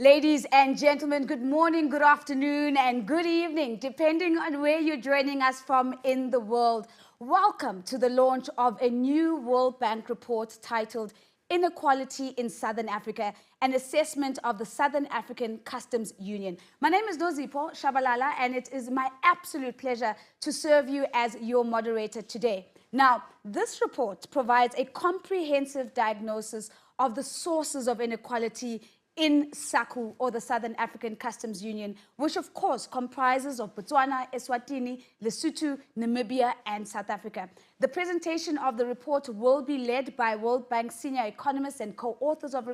Ladies and gentlemen, good morning, good afternoon, and good evening, depending on where you're joining us from in the world. Welcome to the launch of a new World Bank report titled Inequality in Southern Africa, an assessment of the Southern African Customs Union. My name is Nozipho Shabalala, and it is my absolute pleasure to serve you as your moderator today. Now, this report provides a comprehensive diagnosis of the sources of inequality in SACU, or the Southern African Customs Union, which of course comprises of Botswana, Eswatini, Lesotho, Namibia, and South Africa. The presentation of the report will be led by World Bank senior economists and co-authors of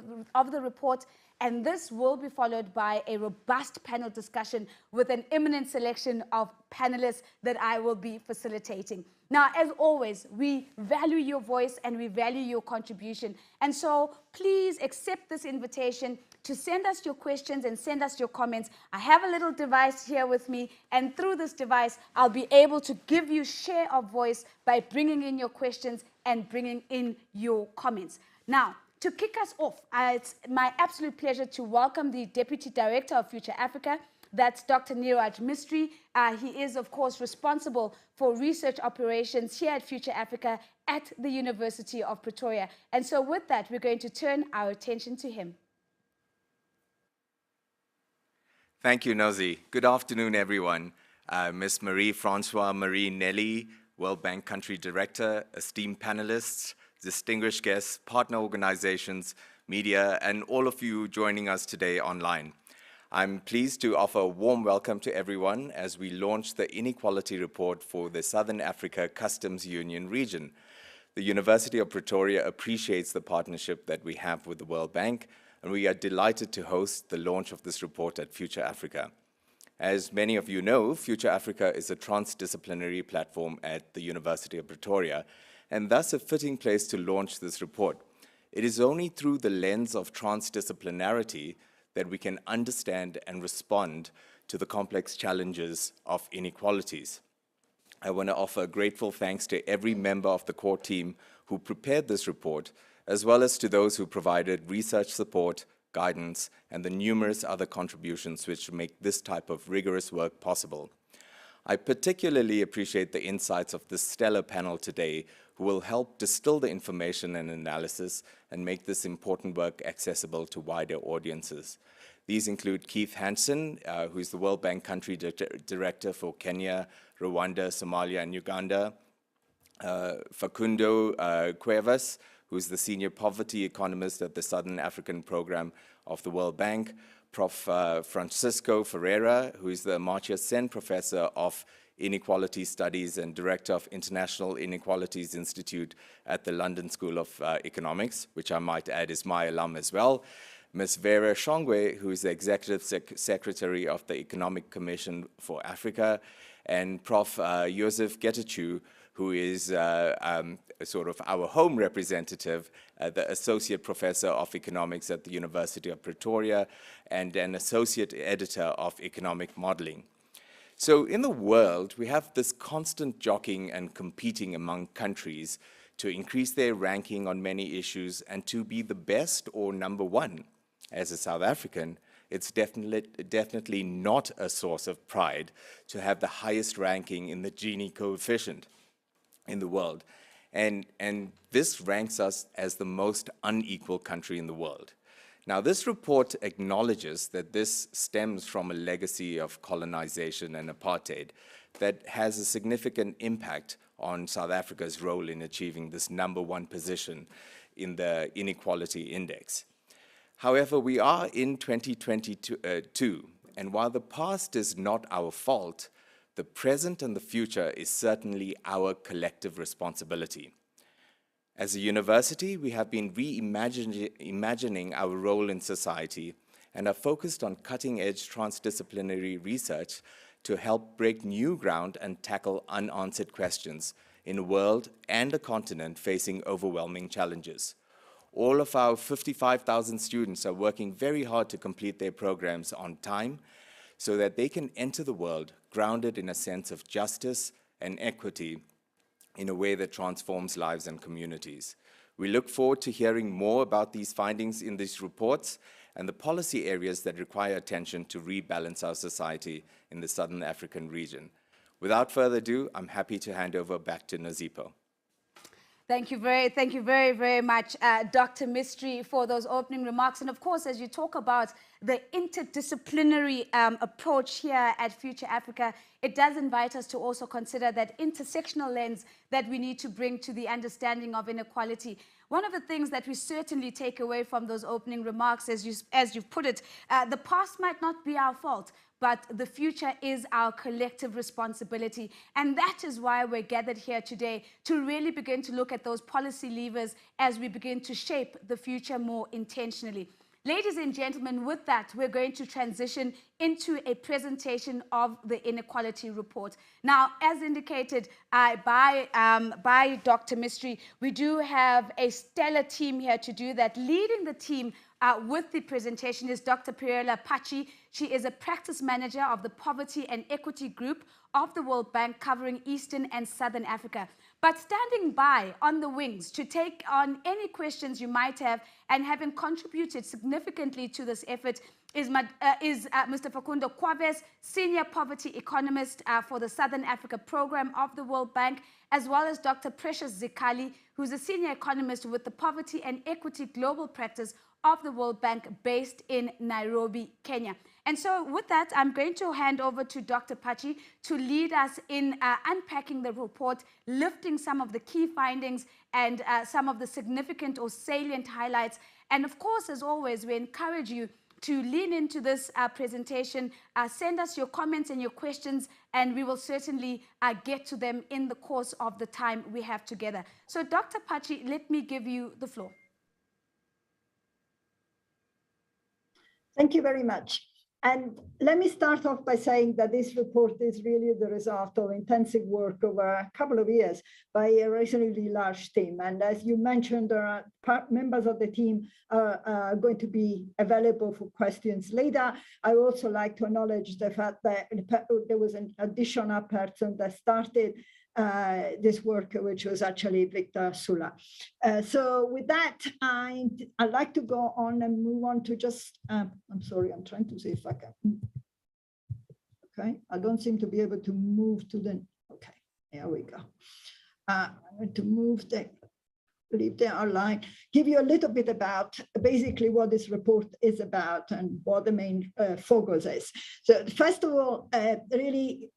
the report, and this will be followed by a robust panel discussion with an eminent selection of panelists that I will be facilitating. Now, as always, we value your voice and we value your contribution. And so please accept this invitation to send us your questions and send us your comments. I have a little device here with me, and through this device, I'll be able to give you share of voice by bringing in your questions and bringing in your comments. Now, to kick us off, it's my absolute pleasure to welcome the Deputy Director of Future Africa. That's Dr. Neeraj Mistry. He is, of course, responsible for research operations here at Future Africa at the University of Pretoria. And so with that, we're going to turn our attention to him. Thank you, Nozi. Good afternoon, everyone. Ms. Marie-Francois Marie Nelly, World Bank Country Director, esteemed panelists, distinguished guests, partner organizations, media, and all of you joining us today online. I'm pleased to offer a warm welcome to everyone as we launch the Inequality Report for the Southern Africa Customs Union region. The University of Pretoria appreciates the partnership that we have with the World Bank, and we are delighted to host the launch of this report at Future Africa. As many of you know, Future Africa is a transdisciplinary platform at the University of Pretoria, and thus a fitting place to launch this report. It is only through the lens of transdisciplinarity that we can understand and respond to the complex challenges of inequalities. I want to offer grateful thanks to every member of the core team who prepared this report, as well as to those who provided research support, guidance, and the numerous other contributions which make this type of rigorous work possible. I particularly appreciate the insights of this stellar panel today, who will help distill the information and analysis and make this important work accessible to wider audiences. These include Keith Hansen, who is the World Bank Country Director for Kenya, Rwanda, Somalia, and Uganda, Facundo Cuevas, who is the Senior Poverty Economist at the Southern African Program of the World Bank, Prof. Francisco Ferreira, who is the Amartya Sen Professor of Inequality Studies and Director of International Inequalities Institute at the London School of Economics, which I might add is my alum as well. Ms. Vera Shongwe, who is the Executive Secretary of the Economic Commission for Africa, and Prof. Joseph Getachew, who is sort of our home representative, the Associate Professor of Economics at the University of Pretoria, and an Associate Editor of Economic Modeling. So in the world, we have this constant jockeying and competing among countries to increase their ranking on many issues and to be the best or number one. As a South African, it's definitely not a source of pride to have the highest ranking in the Gini coefficient in the world. And this ranks us as the most unequal country in the world. Now, this report acknowledges that this stems from a legacy of colonization and apartheid that has a significant impact on South Africa's role in achieving this #1 position in the Inequality Index. However, we are in 2022, and while the past is not our fault, the present and the future is certainly our collective responsibility. As a university, we have been reimagining our role in society and are focused on cutting-edge transdisciplinary research to help break new ground and tackle unanswered questions in a world and a continent facing overwhelming challenges. All of our 55,000 students are working very hard to complete their programs on time so that they can enter the world grounded in a sense of justice and equity in a way that transforms lives and communities. We look forward to hearing more about these findings in these reports and the policy areas that require attention to rebalance our society in the Southern African region. Without further ado, I'm happy to hand over back to Nozipho. Thank you very much, Dr. Mystery, for those opening remarks. And of course, as you talk about the interdisciplinary approach here at Future Africa, it does invite us to also consider that intersectional lens that we need to bring to the understanding of inequality. One of the things that we certainly take away from those opening remarks, as you've put it, the past might not be our fault, but the future is our collective responsibility. And that is why we're gathered here today, to really begin to look at those policy levers as we begin to shape the future more intentionally. Ladies and gentlemen, with that, we're going to transition into a presentation of the Inequality Report. Now, as indicated by Dr. Mystery, we do have a stellar team here to do that. Leading the team with the presentation is Dr. Pirela Pachi. She is a practice manager of the Poverty and Equity Group of the World Bank, covering Eastern and Southern Africa. But standing by on the wings to take on any questions you might have, and having contributed significantly to this effort, is Mr. Facundo Quaves, Senior Poverty Economist for the Southern Africa Program of the World Bank, as well as Dr. Precious Zikali, who's a Senior Economist with the Poverty and Equity Global Practice of the World Bank, based in Nairobi, Kenya. And so with that, I'm going to hand over to Dr. Pachi to lead us in unpacking the report, lifting some of the key findings and some of the significant or salient highlights. And of course, as always, we encourage you to lean into this presentation, send us your comments and your questions, and we will certainly get to them in the course of the time we have together. So Dr. Pachi, let me give you the floor. Thank you very much. And let me start off by saying that this report is really the result of intensive work over a couple of years by a reasonably large team. And as you mentioned, there are members of the team are going to be available for questions later. I would also like to acknowledge the fact that there was an additional person that started this work, which was actually Victor Sula. So with that, I'd like to go on and move on to just, I'm sorry, I'm trying to see if I can. Okay, I don't seem to be able to move to the, okay, here we go. I'm going to move the, leave the outline, give you a little bit about basically what this report is about and what the main focus is. So first of all, really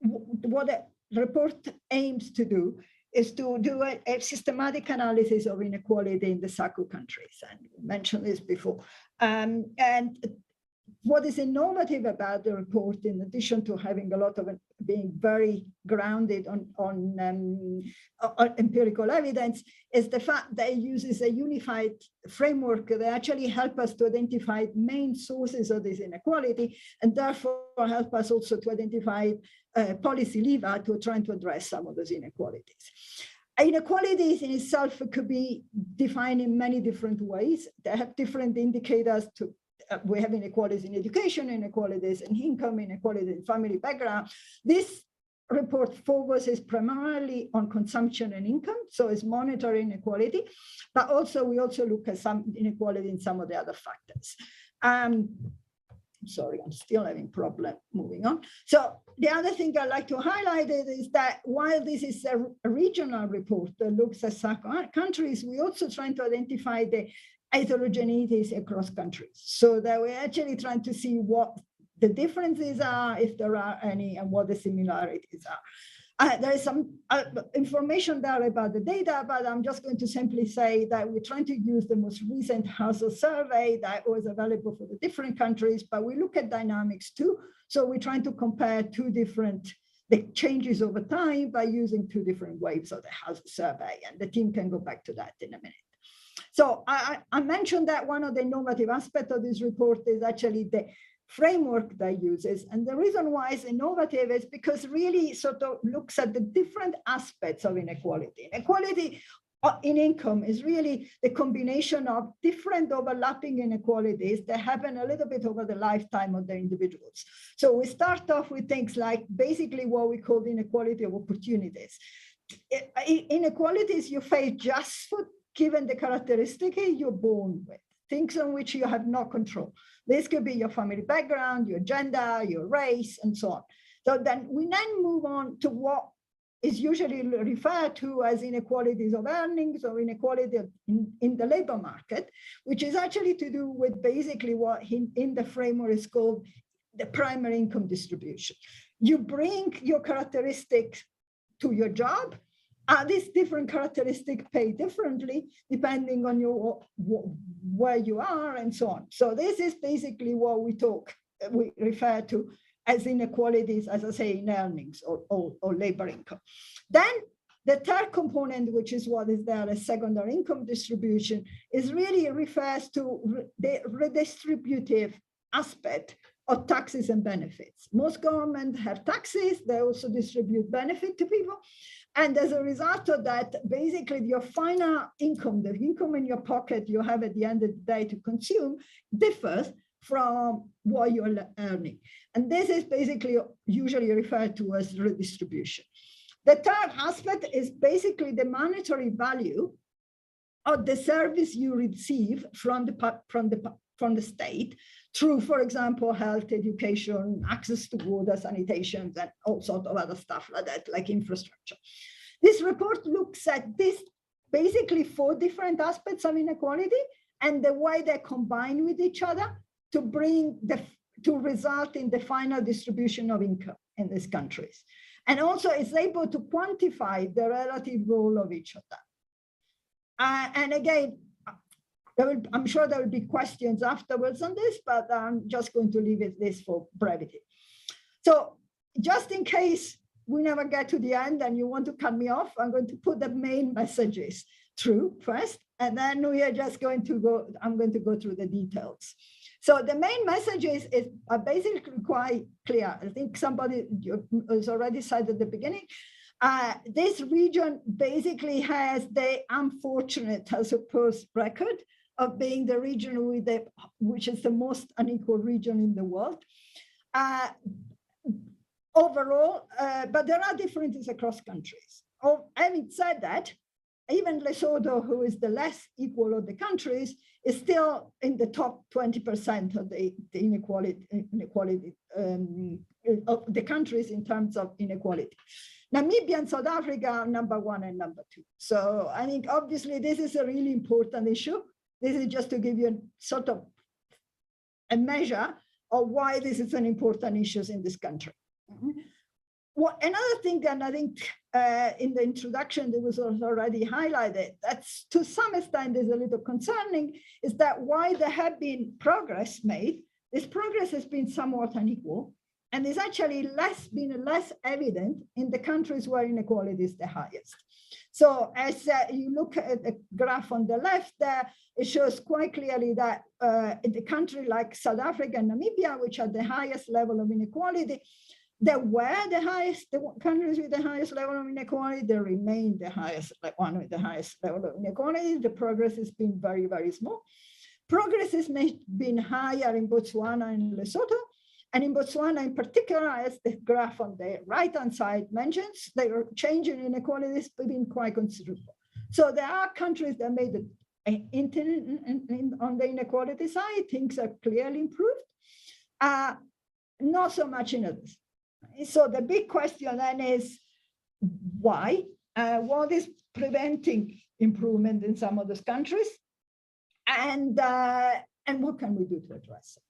what the report aims to do is to do a systematic analysis of inequality in the SACU countries, and we mentioned this before. And what is innovative about the report, in addition to having a lot of it being very grounded on empirical evidence, is the fact that it uses a unified framework that actually help us to identify main sources of this inequality, and therefore help us also to identify policy lever to try to address some of those inequalities. Inequalities in itself could be defined in many different ways. They have different indicators to we have inequalities in education, inequalities in income, inequalities in family background. This report focuses primarily on consumption and income, so it's monetary inequality, but also we also look at some inequality in some of the other factors. Sorry, I'm still having problem moving on. So the other thing I'd like to highlight is that while this is a regional report that looks at SACU countries, we're also trying to identify the heterogeneities across countries, so that we're actually trying to see what the differences are, if there are any, and what the similarities are. There is some information there about the data, but I'm just going to simply say that we're trying to use the most recent household survey that was available for the different countries, but we look at dynamics too. So we're trying to compare the changes over time by using two different waves of the household survey, and the team can go back to that in a minute. So I mentioned that one of the innovative aspects of this report is actually the framework that uses. And the reason why it's innovative is because really sort of looks at the different aspects of inequality. Inequality in income is really the combination of different overlapping inequalities that happen a little bit over the lifetime of the individuals. So we start off with things like basically what we call the inequality of opportunities. Inequalities you face just for given the characteristic you're born with. things on which you have no control. This could be your family background, your gender, your race, and so on. So then we move on to what is usually referred to as inequalities of earnings or inequality in the labor market, which is actually to do with basically what in the framework is called the primary income distribution. You bring your characteristics to your job. These different characteristics pay differently depending on where you are and so on. So this is basically what we refer to as inequalities, as I say, in earnings or labor income. Then the third component, which is what is there as secondary income distribution, is really refers to the redistributive aspect of taxes and benefits. Most governments have taxes, they also distribute benefit to people. And as a result of that, basically your final income, the income in your pocket you have at the end of the day to consume, differs from what you're earning. And this is basically usually referred to as redistribution. The third aspect is basically the monetary value of the service you receive from the state through, for example, health, education, access to water, sanitation, and all sorts of other stuff like that, like infrastructure. This report looks at this basically 4 different aspects of inequality and the way they combine with each other to result in the final distribution of income in these countries. And also it's able to quantify the relative role of each of them. And again, I'm sure there will be questions afterwards on this, but I'm just going to leave this for brevity. So just in case we never get to the end and you want to cut me off, I'm going to put the main messages through first, and then we are just going to go, I'm going to go through the details. So the main messages are basically quite clear. I think somebody has already said at the beginning, this region basically has the unfortunate, I suppose, record of being the region with which is the most unequal region in the world. Overall, but there are differences across countries. Having said that, even Lesotho, who is the less equal of the countries, is still in the top 20% of the inequality of the countries in terms of inequality. Namibia and South Africa are number 1 and number 2. So I think obviously this is a really important issue. This is just to give you a sort of a measure of why this is an important issue in this country. Well, another thing that I think in the introduction that was already highlighted, that's to some extent is a little concerning, is that while there have been progress made, this progress has been somewhat unequal and is actually been less evident in the countries where inequality is the highest. So as you look at the graph on the left there, it shows quite clearly that in the country like South Africa and Namibia, which are the highest level of inequality, they were the countries with the highest level of inequality, they remain the highest, one with the highest level of inequality. The progress has been very, very small. Progress has been higher in Botswana and Lesotho. And in Botswana in particular, as the graph on the right-hand side mentions, the change in inequality has been quite considerable. So there are countries that made it on the inequality side, things are clearly improved. Not so much in others. So the big question then is why? What is preventing improvement in some of those countries? And what can we do to address it?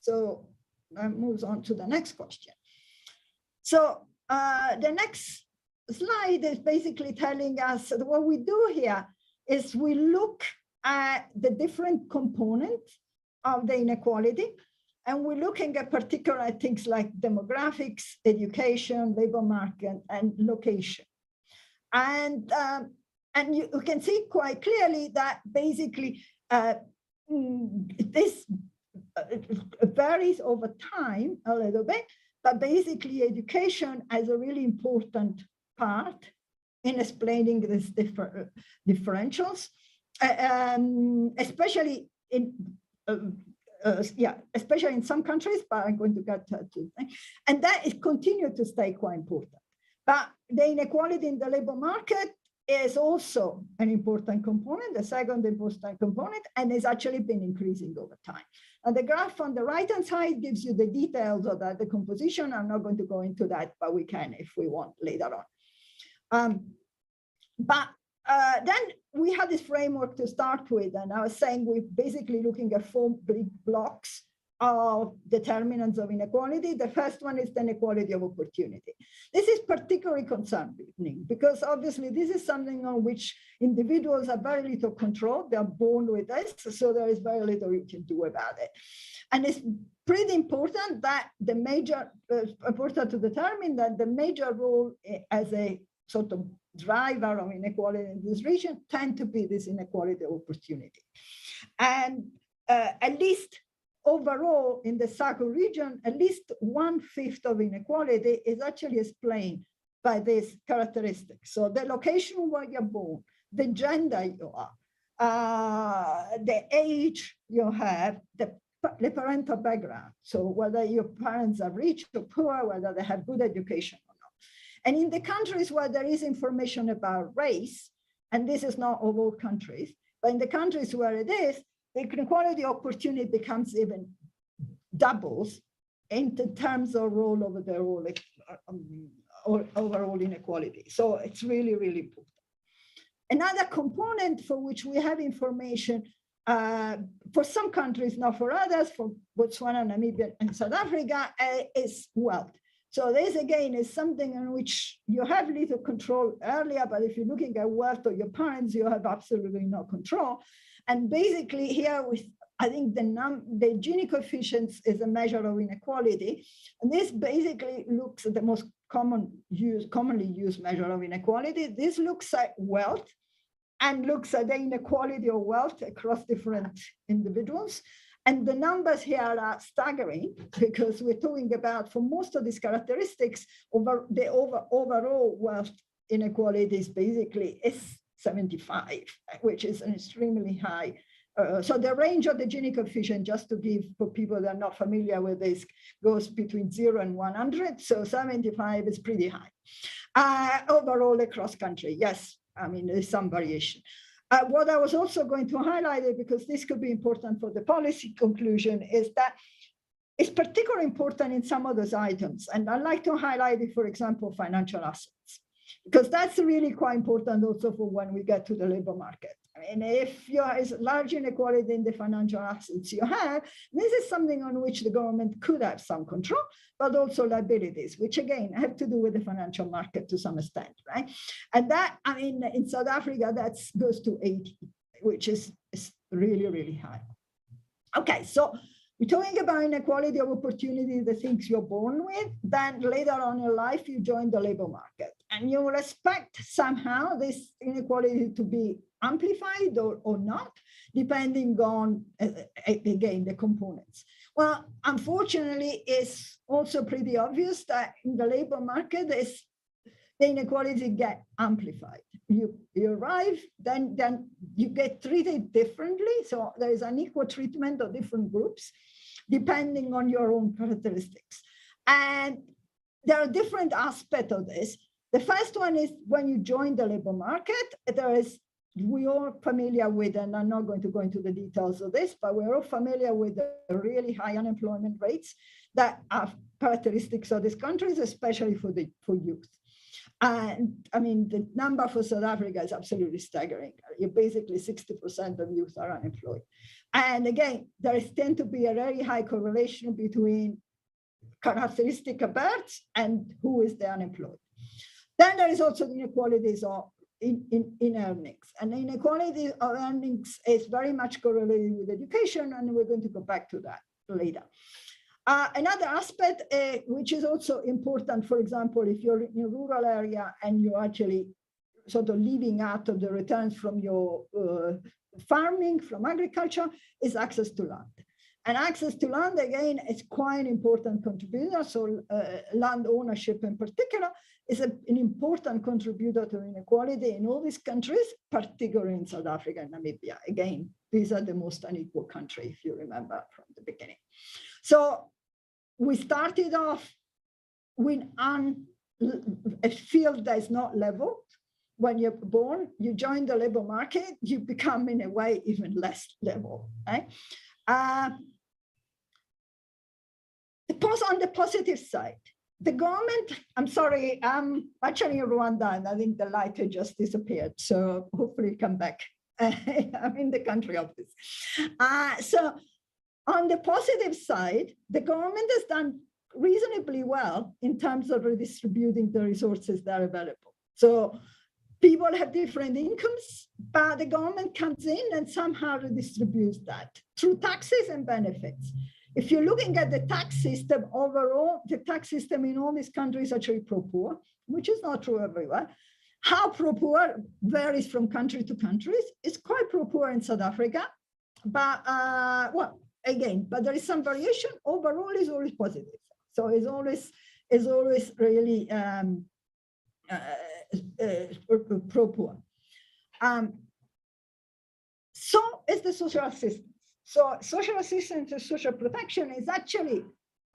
So that moves on to the next question. So the next slide is basically telling us that what we do here is we look at the different components of the inequality, and we're looking at particular things like demographics, education, labor market, and location. And you can see quite clearly that basically this varies over time a little bit, but basically education has a really important part in explaining these differentials, especially in especially in some countries, but I'm going to get to that. And that is continued to stay quite important. But the inequality in the labor market is also an important component, the second important component, and has actually been increasing over time. And the graph on the right-hand side gives you the details of the composition. I'm not going to go into that, but we can if we want later on. Then we had this framework to start with, and I was saying we're basically looking at 4 big blocks of determinants of inequality. The first one is the inequality of opportunity. This is particularly concerning because obviously this is something on which individuals have very little control. They're born with this, so there is very little you can do about it. And it's pretty important that the major, important to determine that the major role as a sort of driver of inequality in this region tend to be this inequality of opportunity. And at least overall, in the SACO region, at least 1/5 of inequality is actually explained by these characteristics. So the location where you're born, the gender you are, the age you have, the parental background. So whether your parents are rich or poor, whether they have good education or not. And in the countries where there is information about race, and this is not all countries, but in the countries where it is, the inequality opportunity becomes even doubles in terms of role over the role or overall inequality. So it's really, really important. Another component for which we have information for some countries, not for others, for Botswana, Namibia, and South Africa, is wealth. So this again is something in which you have little control earlier, but if you're looking at wealth of your parents, you have absolutely no control. And basically here, I think the Gini coefficients is a measure of inequality. And this basically looks at the most commonly used measure of inequality. This looks at wealth and looks at the inequality of wealth across different individuals. And the numbers here are staggering because we're talking about, for most of these characteristics, overall wealth inequality is basically 75, which is an extremely high. So the range of the Gini coefficient, just to give for people that are not familiar with this, goes between 0 and 100. So 75 is pretty high. Overall across country, yes, I mean, there's some variation. What I was also going to highlight, because this could be important for the policy conclusion, is that it's particularly important in some of those items. And I'd like to highlight it, for example, financial assets, because that's really quite important also for when we get to the labor market. I mean, if there is large inequality in the financial assets you have, this is something on which the government could have some control, but also liabilities, which again have to do with the financial market to some extent, right? And that, I mean, in South Africa, that goes to 80, which is really, really high. Okay, so we're talking about inequality of opportunity, the things you're born with. Then later on in life, you join the labor market. And you will expect somehow this inequality to be amplified or not, depending on, again, the components. Well, unfortunately, it's also pretty obvious that in the labor market, the inequalities get amplified. You arrive, then you get treated differently. So there is an equal treatment of different groups, depending on your own characteristics. And there are different aspects of this. The first one is when you join the labor market, we're all familiar with, and I'm not going to go into the details of this, but we're all familiar with the really high unemployment rates that are characteristics of these countries, especially for youth. And I mean, the number for South Africa is absolutely staggering. Basically 60% of youth are unemployed. And again, there tends to be a very high correlation between characteristic of birth and who is the unemployed. Then there is also the inequalities in earnings. And the inequality of earnings is very much correlated with education, and we're going to go back to that later. Another aspect, which is also important, for example, if you're in a rural area and you're actually sort of living out of the returns from your farming, from agriculture, is access to land. And access to land, again, is quite an important contributor. So land ownership in particular is an important contributor to inequality in all these countries, particularly in South Africa and Namibia. Again, these are the most unequal countries, if you remember from the beginning. So we started off with a field that is not level. when you're born, you join the labor market, you become in a way even less level, right? On the positive side, the government, I'm sorry, I'm actually in Rwanda and I think the light had just disappeared. So hopefully come back. I'm in the country of this. So on the positive side, the government has done reasonably well in terms of redistributing the resources that are available. So people have different incomes, but the government comes in and somehow redistributes that through taxes and benefits. If you're looking at the tax system overall, the tax system in all these countries is actually pro-poor, which is not true everywhere. How pro-poor varies from country to country. It's quite pro-poor in South Africa, but well, again, but there is some variation. Overall, is always positive. So it's always really pro-poor. So is the social assistance. So social assistance and social protection is actually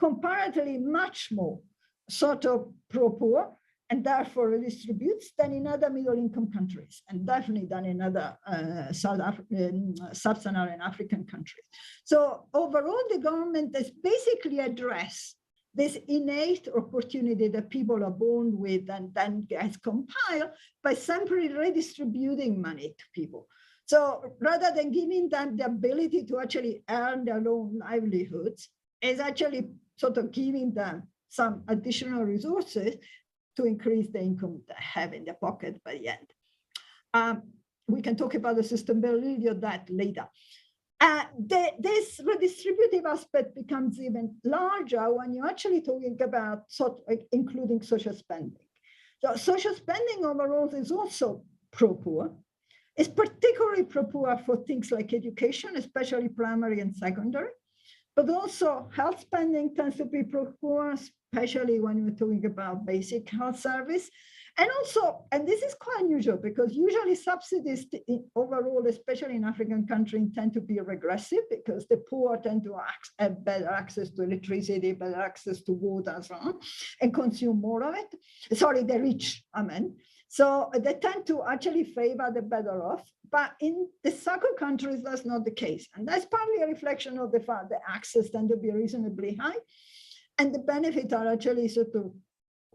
comparatively much more sort of pro-poor and therefore redistributes than in other middle-income countries, and definitely than in other sub-Saharan African countries. So overall, the government has basically addressed this innate opportunity that people are born with and then gets compiled by simply redistributing money to people. So rather than giving them the ability to actually earn their own livelihoods, is actually sort of giving them some additional resources to increase the income they have in their pocket by the end. We can talk about the sustainability of that later. This redistributive aspect becomes even larger when you're actually talking about including social spending. So social spending overall is also pro-poor. It's particularly pro-poor for things like education, especially primary and secondary, but also health spending tends to be pro-poor, especially when we're talking about basic health service. And also, and this is quite unusual because usually subsidies overall, especially in African countries, tend to be regressive because the poor tend to have better access to electricity, better access to water, and so on, and consume more of it. Sorry, the rich, I mean. So they tend to actually favor the better off. But in the SACO countries, that's not the case. And that's partly a reflection of the fact that access tend to be reasonably high. And the benefits are actually sort of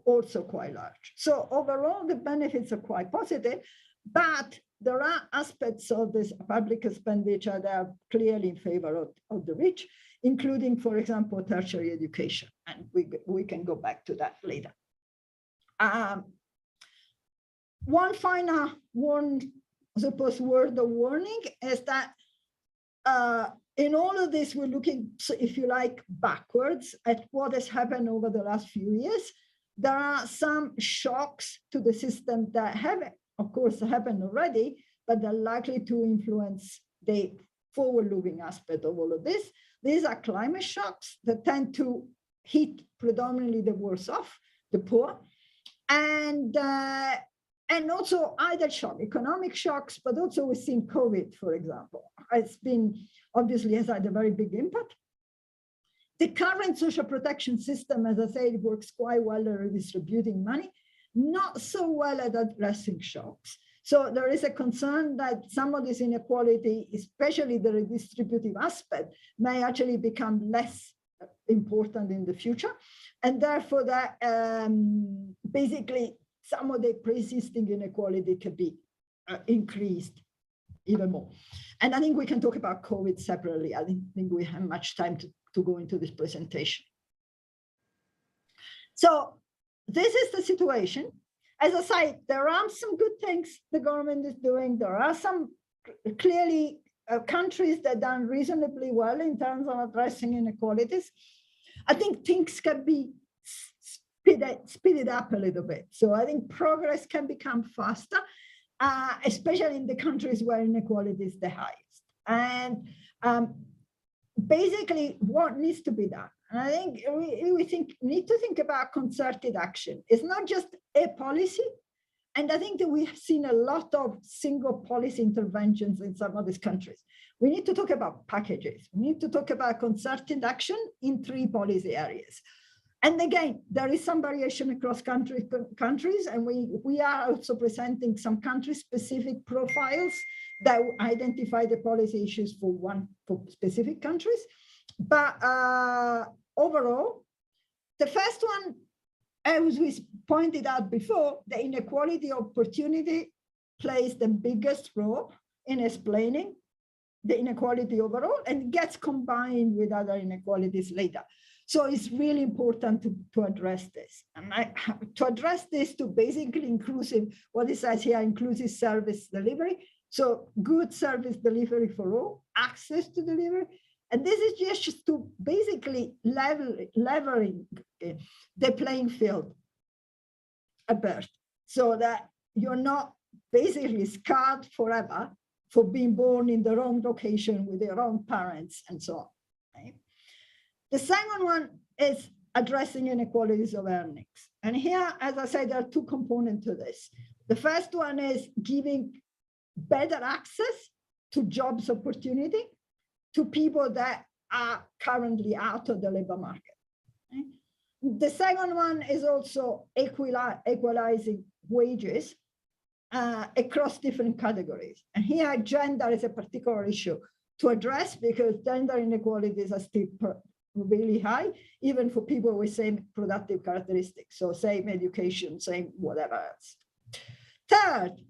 also quite large. So overall, the benefits are quite positive, but there are aspects of this public expenditure that are clearly in favor of the rich, including, for example, tertiary education. And we can go back to that later. One final word of warning is that in all of this, we're looking, if you like, backwards at what has happened over the last few years. There are some shocks to the system that have, of course, happened already, but they're likely to influence the forward-looking aspect of all of this. These are climate shocks that tend to hit predominantly the worst off, the poor, and also either shock, economic shocks, but also we've seen COVID, for example. It's been, obviously, has had a very big impact. The current social protection system, as I said, works quite well at redistributing money, not so well at addressing shocks. So there is a concern that some of this inequality, especially the redistributive aspect, may actually become less important in the future. And therefore that basically some of the pre-existing inequality can be increased even more. And I think we can talk about COVID separately. I don't think we have much time to go into this presentation. So this is the situation. As I say, there are some good things the government is doing. There are some clearly countries that done reasonably well in terms of addressing inequalities. I think things can be speeded up a little bit. So I think progress can become faster, especially in the countries where inequality is the highest. And basically what needs to be done. And I think we need to think about concerted action. It's not just a policy. And I think that we've seen a lot of single policy interventions in some of these countries. We need to talk about packages. We need to talk about concerted action in 3 policy areas. And again, there is some variation across countries, and we are also presenting some country-specific profiles that identify the policy issues for specific countries. But overall, the first one, as we pointed out before, the inequality opportunity plays the biggest role in explaining the inequality overall, and gets combined with other inequalities later. So it's really important to address this. And to address this, to basically what it says here, inclusive service delivery. So good service delivery for all, access to delivery. And this is just to basically leveling the playing field at birth, so that you're not basically scarred forever for being born in the wrong location with the wrong parents and so on. Right? The second one is addressing inequalities of earnings. And here, as I said, there are two components to this. The first one is giving better access to jobs opportunity to people that are currently out of the labor market. Right? The second one is also equalizing wages across different categories. And here, gender is a particular issue to address, because gender inequalities are still really high, even for people with same productive characteristics. So same education, same whatever else. Third,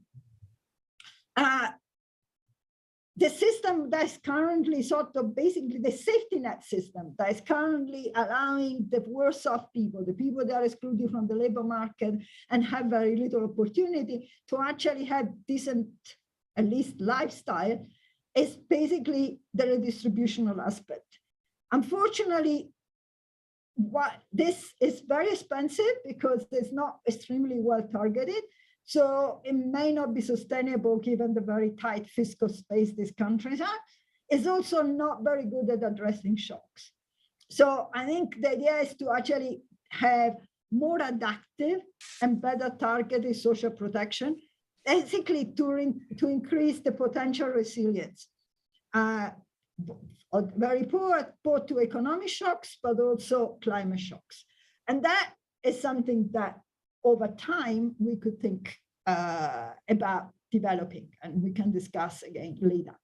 the system that is currently sort of basically the safety net system that is currently allowing the worse off people, the people that are excluded from the labor market and have very little opportunity to actually have decent, at least lifestyle, is basically the redistributional aspect. Unfortunately, this is very expensive because it's not extremely well targeted. So it may not be sustainable given the very tight fiscal space these countries are. It's also not very good at addressing shocks. So I think the idea is to actually have more adaptive and better targeted social protection, basically to increase the potential resilience. Very poor, both to economic shocks, but also climate shocks. And that is something that over time, we could think about developing, and we can discuss again later.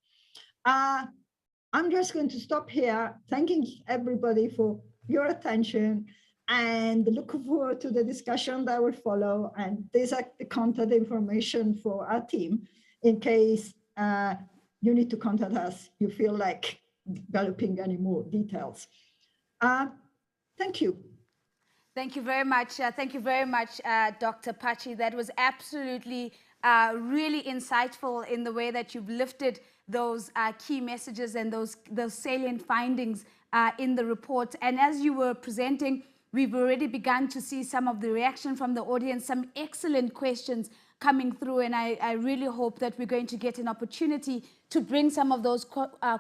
I'm just going to stop here, thanking everybody for your attention and looking forward to the discussion that will follow. And these are the contact information for our team in case you need to contact us, you feel like developing any more details. Thank you. Thank you very much. Thank you very much, Dr. Pachi. That was absolutely really insightful in the way that you've lifted those key messages and those salient findings in the report. And as you were presenting, we've already begun to see some of the reaction from the audience, some excellent questions coming through. And I really hope that we're going to get an opportunity to bring some of those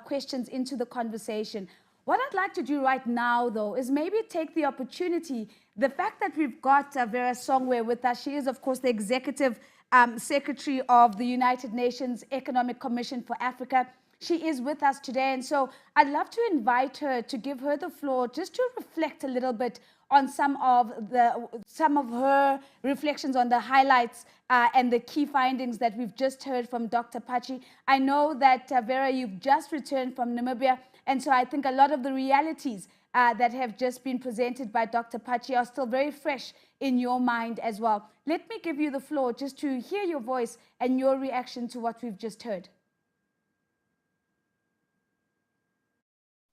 questions into the conversation. What I'd like to do right now, though, is maybe take the opportunity, the fact that we've got Vera Songwe with us. She is, of course, the Executive Secretary of the United Nations Economic Commission for Africa. She is with us today. And so I'd love to invite her to give her the floor just to reflect a little bit on some of her reflections on the highlights and the key findings that we've just heard from Dr. Pachi. I know that, Vera, you've just returned from Namibia. And so I think a lot of the realities that have just been presented by Dr. Pachi are still very fresh in your mind as well. Let me give you the floor just to hear your voice and your reaction to what we've just heard.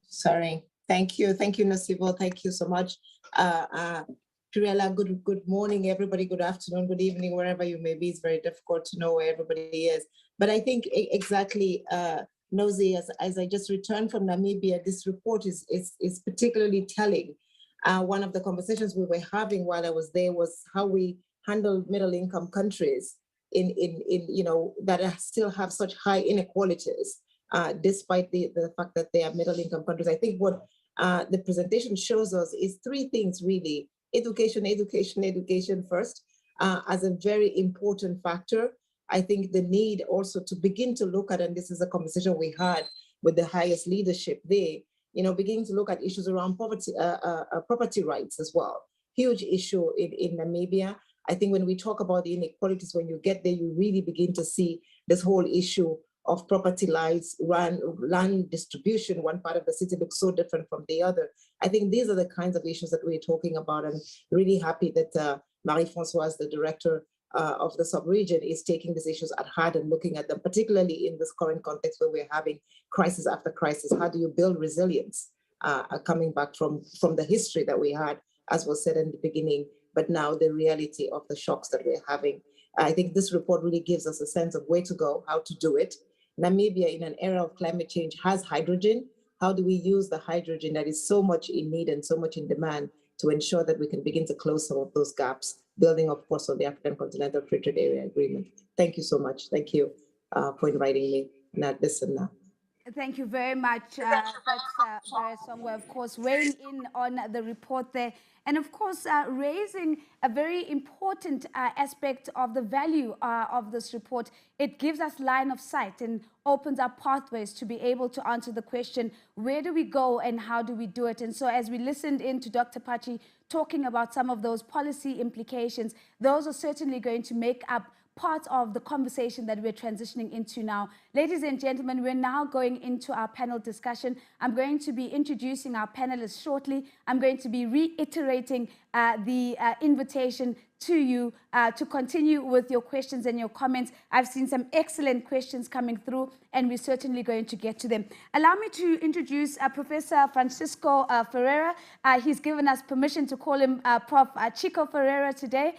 Sorry. Thank you, Nasibo. Thank you so much. Pirela, good morning, everybody. Good afternoon, good evening, wherever you may be. It's very difficult to know where everybody is. But I think exactly, Nosy, as I just returned from Namibia, this report is particularly telling. One of the conversations we were having while I was there was how we handle middle-income countries in that still have such high inequalities, despite the fact that they are middle-income countries. I think what the presentation shows us is three things really: education first, as a very important factor. I think the need also to begin to look at, and this is a conversation we had with the highest leadership there, beginning to look at issues around property rights as well. Huge issue in Namibia. I think when we talk about the inequalities, when you get there, you really begin to see this whole issue of property rights, land distribution. One part of the city looks so different from the other. I think these are the kinds of issues that we're talking about. I'm really happy that Marie-Françoise, the director of the sub-region, is taking these issues at heart and looking at them, particularly in this current context where we're having crisis after crisis. How do you build resilience coming back from the history that we had, as was said in the beginning, but now the reality of the shocks that we're having. I think this report really gives us a sense of where to go, how to do it. Namibia, in an era of climate change, has hydrogen. How do we use the hydrogen that is so much in need and so much in demand to ensure that we can begin to close some of those gaps, building, of course, on the African Continental Free Trade Area Agreement. Thank you so much. Thank you for inviting me. Now, listen now. Thank you very much. That's Songwe, of course, weighing in on the report there. And of course, raising a very important aspect of the value of this report. It gives us line of sight and opens up pathways to be able to answer the question, where do we go and how do we do it? And so as we listened in to Dr. Pachi talking about some of those policy implications, those are certainly going to make up part of the conversation that we're transitioning into now. Ladies and gentlemen, we're now going into our panel discussion. I'm going to be introducing our panelists shortly. I'm going to be reiterating the invitation to you to continue with your questions and your comments. I've seen some excellent questions coming through, and we're certainly going to get to them. Allow me to introduce Professor Francisco Ferreira. He's given us permission to call him Prof. Chico Ferreira today.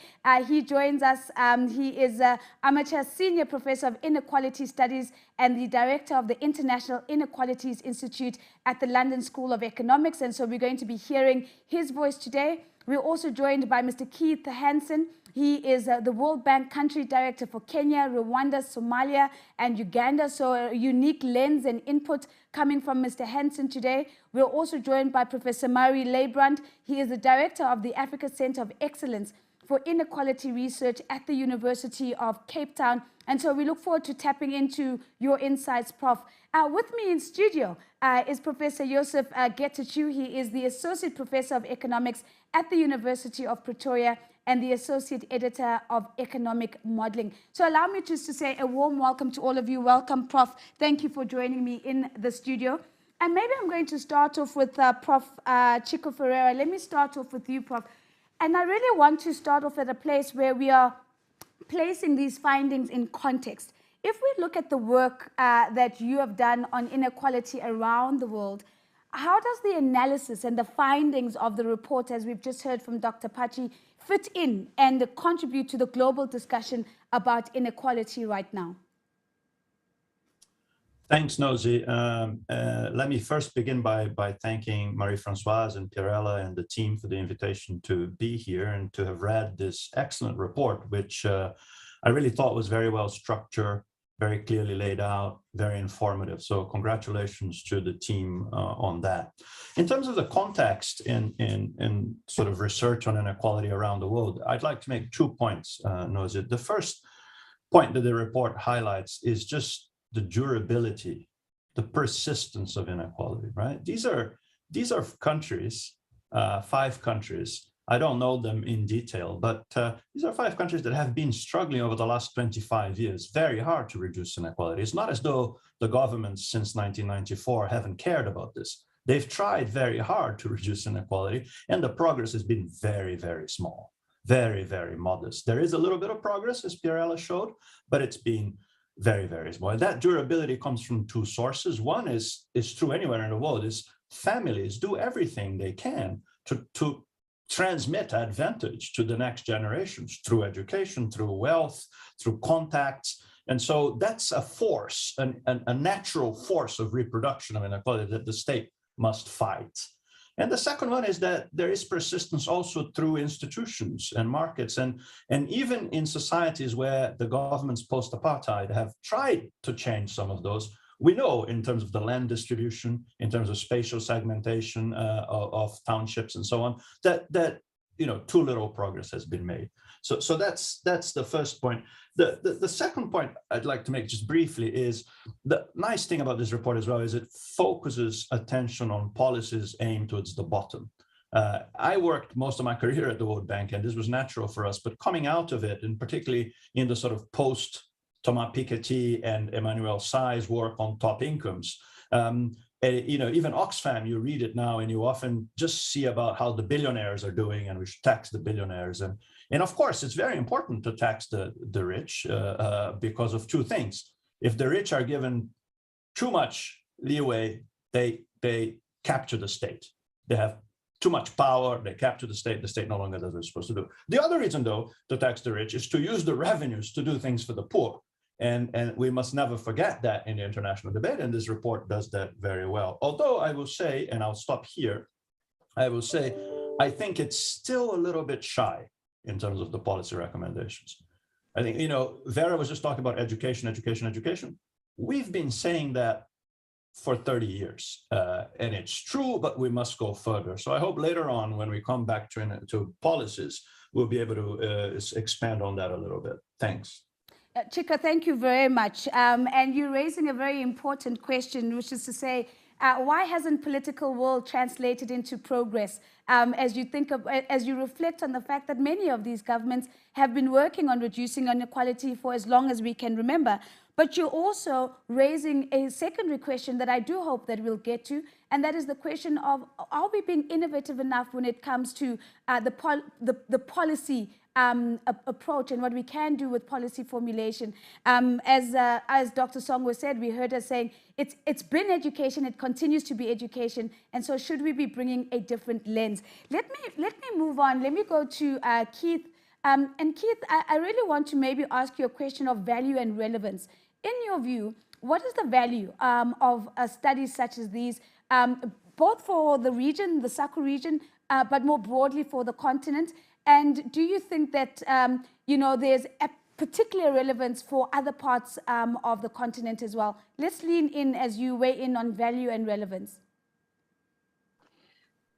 He joins us. He is Amateur Senior Professor of Inequality Studies and the Director of the International Inequalities Institute at the London School of Economics. And so we're going to be hearing his voice today. We're also joined by Mr. Keith Hansen. He is the World Bank Country Director for Kenya, Rwanda, Somalia, and Uganda. So a unique lens and input coming from Mr. Hansen today. We're also joined by Professor Murray Leibrand. He is the Director of the Africa Centre of Excellence for Inequality Research at the University of Cape Town. And so we look forward to tapping into your insights, Prof. With me in studio is Professor Joseph Getachew. He is the Associate Professor of Economics at the University of Pretoria and the Associate Editor of Economic Modeling. So allow me just to say a warm welcome to all of you. Welcome, Prof. Thank you for joining me in the studio. And maybe I'm going to start off with Prof. Chico Ferreira. Let me start off with you, Prof. And I really want to start off at a place where we are placing these findings in context. If we look at the work that you have done on inequality around the world, how does the analysis and the findings of the report, as we've just heard from Dr. Pachi, fit in and contribute to the global discussion about inequality right now? Thanks, Nosy. Let me first begin by thanking Marie-Françoise and Pirella and the team for the invitation to be here and to have read this excellent report, which I really thought was very well structured, very clearly laid out, very informative. So congratulations to the team on that. In terms of the context in sort of research on inequality around the world, I'd like to make 2 points, Nosy. The first point that the report highlights is just the durability, the persistence of inequality, right? These are countries, 5 countries. I don't know them in detail, but these are 5 countries that have been struggling over the last 25 years, very hard to reduce inequality. It's not as though the governments since 1994 haven't cared about this. They've tried very hard to reduce inequality, and the progress has been very, very small, very, very modest. There is a little bit of progress, as Pirella showed, but it's been very, very small. And that durability comes from 2 sources. One is true anywhere in the world, is families do everything they can to transmit advantage to the next generations through education, through wealth, through contacts. And so that's a force, a natural force of reproduction of inequality that the state must fight. And the second one is that there is persistence also through institutions and markets. And even in societies where the governments post-apartheid have tried to change some of those, we know in terms of the land distribution, in terms of spatial segmentation of townships and so on, that too little progress has been made. So that's the first point. The second point I'd like to make just briefly is the nice thing about this report as well is it focuses attention on policies aimed towards the bottom. I worked most of my career at the World Bank, and this was natural for us. But coming out of it, and particularly in the sort of post-Thomas Piketty and Emmanuel Sai's work on top incomes, even Oxfam, you read it now, and you often just see about how the billionaires are doing, and we should tax the billionaires. And of course, it's very important to tax the rich because of two things. If the rich are given too much leeway, they capture the state. They have too much power, they capture the state no longer does what it's supposed to do. The other reason, though, to tax the rich is to use the revenues to do things for the poor. And we must never forget that in the international debate, and this report does that very well. Although I will say, and I'll stop here, I will say, I think it's still a little bit shy in terms of the policy recommendations. I think, Vera was just talking about education. We've been saying that for 30 years, and it's true, but we must go further. So I hope later on, when we come back to policies, we'll be able to expand on that a little bit. Thanks. Chika, thank you very much. And you're raising a very important question, which is to say, why hasn't political will translated into progress? As you reflect on the fact that many of these governments have been working on reducing inequality for as long as we can remember. But you're also raising a secondary question that I do hope that we'll get to, and that is the question of, are we being innovative enough when it comes to the policy approach and what we can do with policy formulation? As Dr. Songwe said, we heard her saying, it's been education, it continues to be education, and so should we be bringing a different lens? Let me move on. Let me go to Keith. And Keith, I really want to maybe ask you a question of value and relevance. In your view, what is the value of studies such as these, both for the region, the SACU region, but more broadly for the continent? And do you think that, there's a particular relevance for other parts of the continent as well? Let's lean in as you weigh in on value and relevance.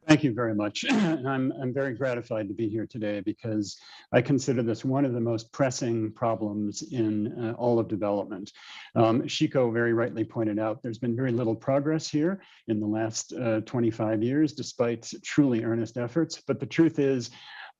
Thank you very much. I'm very gratified to be here today because I consider this one of the most pressing problems in all of development. Shiko very rightly pointed out there's been very little progress here in the last 25 years, despite truly earnest efforts. But the truth is,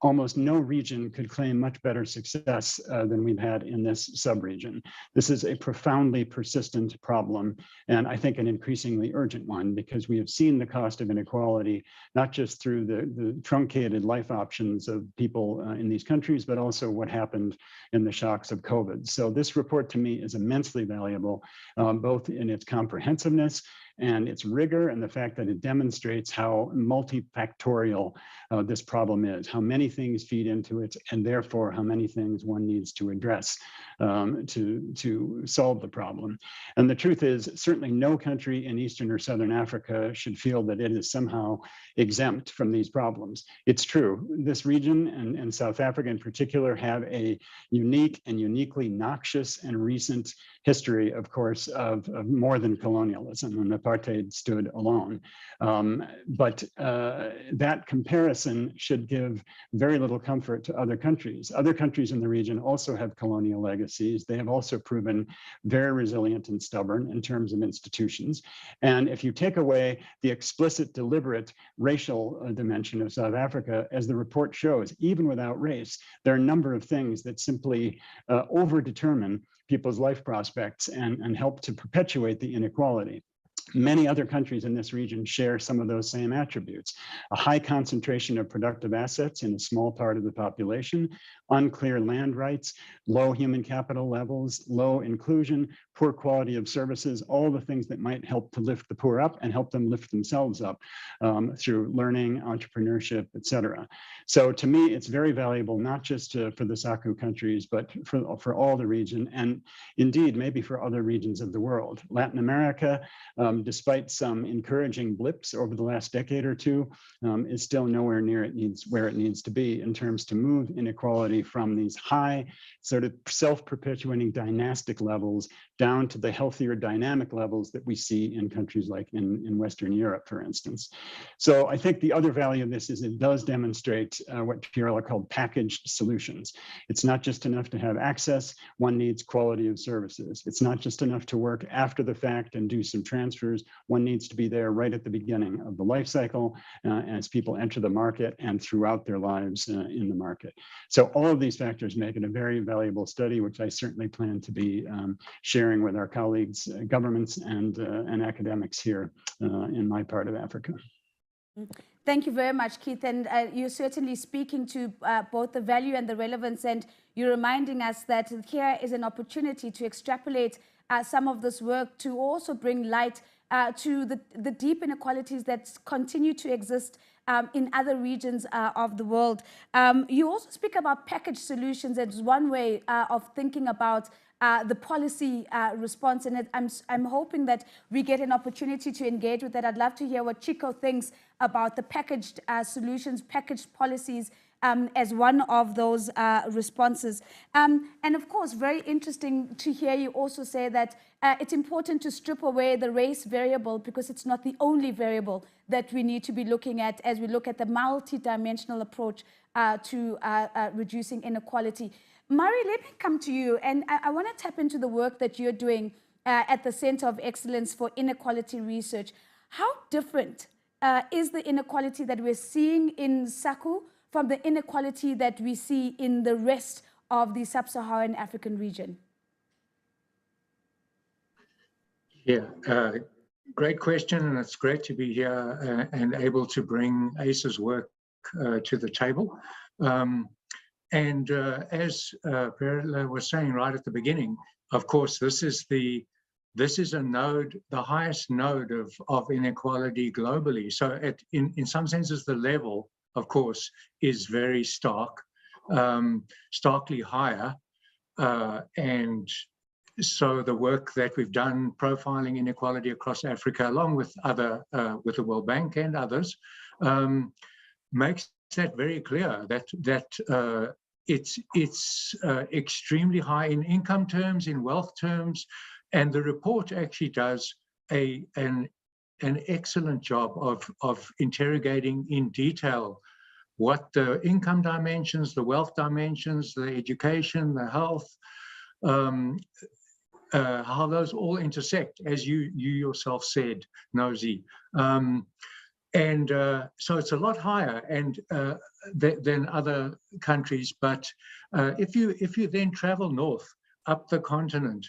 almost no region could claim much better success than we've had in this sub-region. This is a profoundly persistent problem, and I think an increasingly urgent one, because we have seen the cost of inequality, not just through the truncated life options of people in these countries, but also what happened in the shocks of COVID. So this report to me is immensely valuable, both in its comprehensiveness and its rigor, and the fact that it demonstrates how multifactorial this problem is, how many things feed into it, and therefore how many things one needs to address to solve the problem. And the truth is, certainly no country in Eastern or Southern Africa should feel that it is somehow exempt from these problems. It's true, this region and South Africa in particular have a unique and uniquely noxious and recent history, of course, of more than colonialism, and apartheid stood alone. But that comparison should give very little comfort to other countries. Other countries in the region also have colonial legacies. They have also proven very resilient and stubborn in terms of institutions. And if you take away the explicit, deliberate racial dimension of South Africa, as the report shows, even without race, there are a number of things that simply overdetermine people's life prospects and help to perpetuate the inequality. Many other countries in this region share some of those same attributes. A high concentration of productive assets in a small part of the population, unclear land rights, low human capital levels, low inclusion, poor quality of services, all the things that might help to lift the poor up and help them lift themselves up through learning, entrepreneurship, etc. So to me, it's very valuable, not just for the SACU countries, but for all the region, and indeed, maybe for other regions of the world. Latin America despite some encouraging blips over the last decade or two, is still nowhere near where it needs to be in terms to move inequality from these high sort of self-perpetuating dynastic levels down to the healthier dynamic levels that we see in countries like in Western Europe, for instance. So I think the other value of this is it does demonstrate what Pirella called packaged solutions. It's not just enough to have access, one needs quality of services. It's not just enough to work after the fact and do some transfers, one needs to be there right at the beginning of the life cycle as people enter the market and throughout their lives in the market. So all of these factors make it a very valuable study, which I certainly plan to be sharing with our colleagues, governments and academics here in my part of Africa. Thank you very much, Keith. And you're certainly speaking to both the value and the relevance, and you're reminding us that here is an opportunity to extrapolate some of this work to also bring light to the deep inequalities that continue to exist in other regions of the world. You also speak about packaged solutions as one way of thinking about the policy response, and I'm hoping that we get an opportunity to engage with that. I'd love to hear what Chico thinks about the packaged solutions, packaged policies as one of those responses. And of course, very interesting to hear you also say that it's important to strip away the race variable because it's not the only variable that we need to be looking at as we look at the multi-dimensional approach to reducing inequality. Murray, let me come to you, and I want to tap into the work that you're doing at the Center of Excellence for Inequality Research. How different is the inequality that we're seeing in SACU from the inequality that we see in the rest of the sub-Saharan African region? Yeah, great question, and it's great to be here and able to bring ACE's work to the table. As Pirella was saying right at the beginning, of course, this is a node, the highest node of inequality globally. So in some senses, the level, of course, is very stark, starkly higher. And so the work that we've done profiling inequality across Africa, along with with the World Bank and others, makes that very clear that it's extremely high in income terms, in wealth terms, and the report actually does an excellent job of interrogating in detail what the income dimensions, the wealth dimensions, the education, the health, how those all intersect, as you yourself said, Nosy. So it's a lot higher than other countries. But if you then travel north up the continent,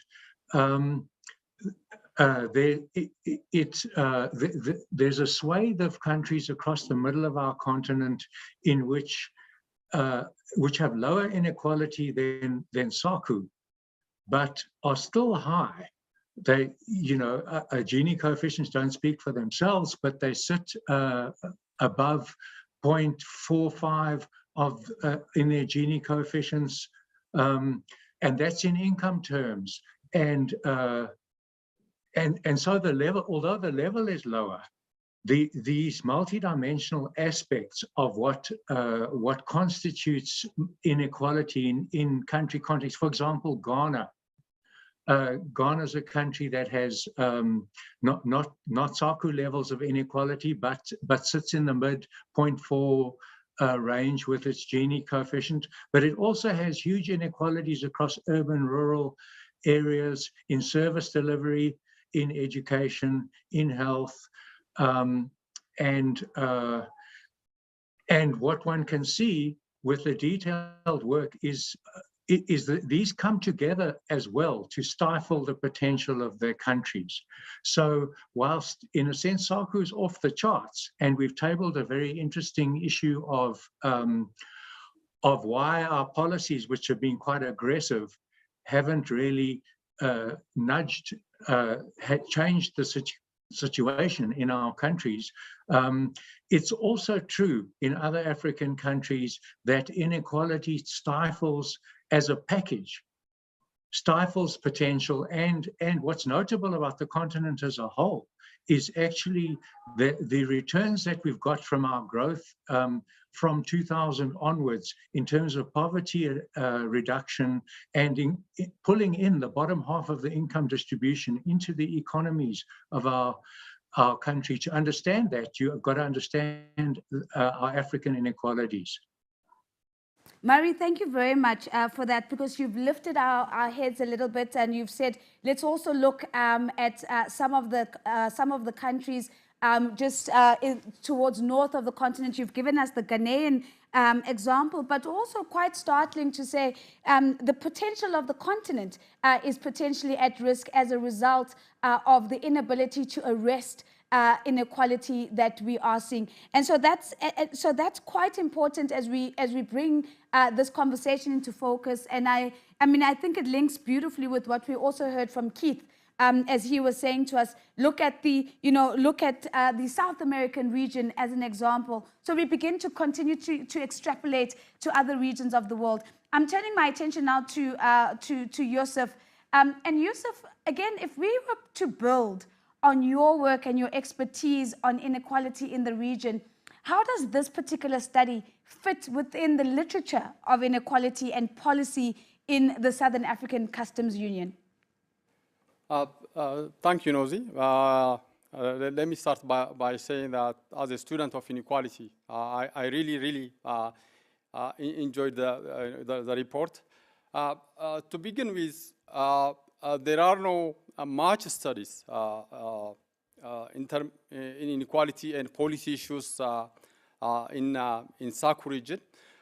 there's a swathe of countries across the middle of our continent in which have lower inequality than SACU, but are still high. They, Gini coefficients don't speak for themselves, but they sit above 0.45 in their Gini coefficients, and that's in income terms. And so the level, although the level is lower, these multidimensional aspects of what constitutes inequality in country context. For example, Ghana. Ghana is a country that has not SACU levels of inequality, but sits in the mid 0.4 range with its Gini coefficient. But it also has huge inequalities across urban, rural areas, in service delivery, in education, in health, and what one can see with the detailed work is that these come together as well to stifle the potential of their countries. So whilst in a sense SACU is off the charts, and we've tabled a very interesting issue of why our policies, which have been quite aggressive, haven't really changed the situation in our countries. It's also true in other African countries that inequality stifles as a package stifles potential. And what's notable about the continent as a whole is actually the returns that we've got from our growth from 2000 onwards in terms of poverty reduction and pulling in the bottom half of the income distribution into the economies of our country. To understand that, you've got to understand our African inequalities. Murray, thank you very much for that, because you've lifted our heads a little bit, and you've said let's also look at some of the countries just towards north of the continent. You've given us the Ghanaian example, but also quite startling to say the potential of the continent is potentially at risk as a result of the inability to arrest inequality that we are seeing. And so that's quite important as we bring this conversation into focus. And I mean, I think it links beautifully with what we also heard from Keith as he was saying to us, look at the South American region as an example. So we begin to continue to extrapolate to other regions of the world. I'm turning my attention now to Yusuf. And Yusuf, again, if we were to build on your work and your expertise on inequality in the region, how does this particular study fit within the literature of inequality and policy in the Southern African Customs Union? Thank you, Nozi. Let me start by saying that as a student of inequality, I really enjoyed the report. To begin with, there are no much studies in inequality and policy issues in SACU region.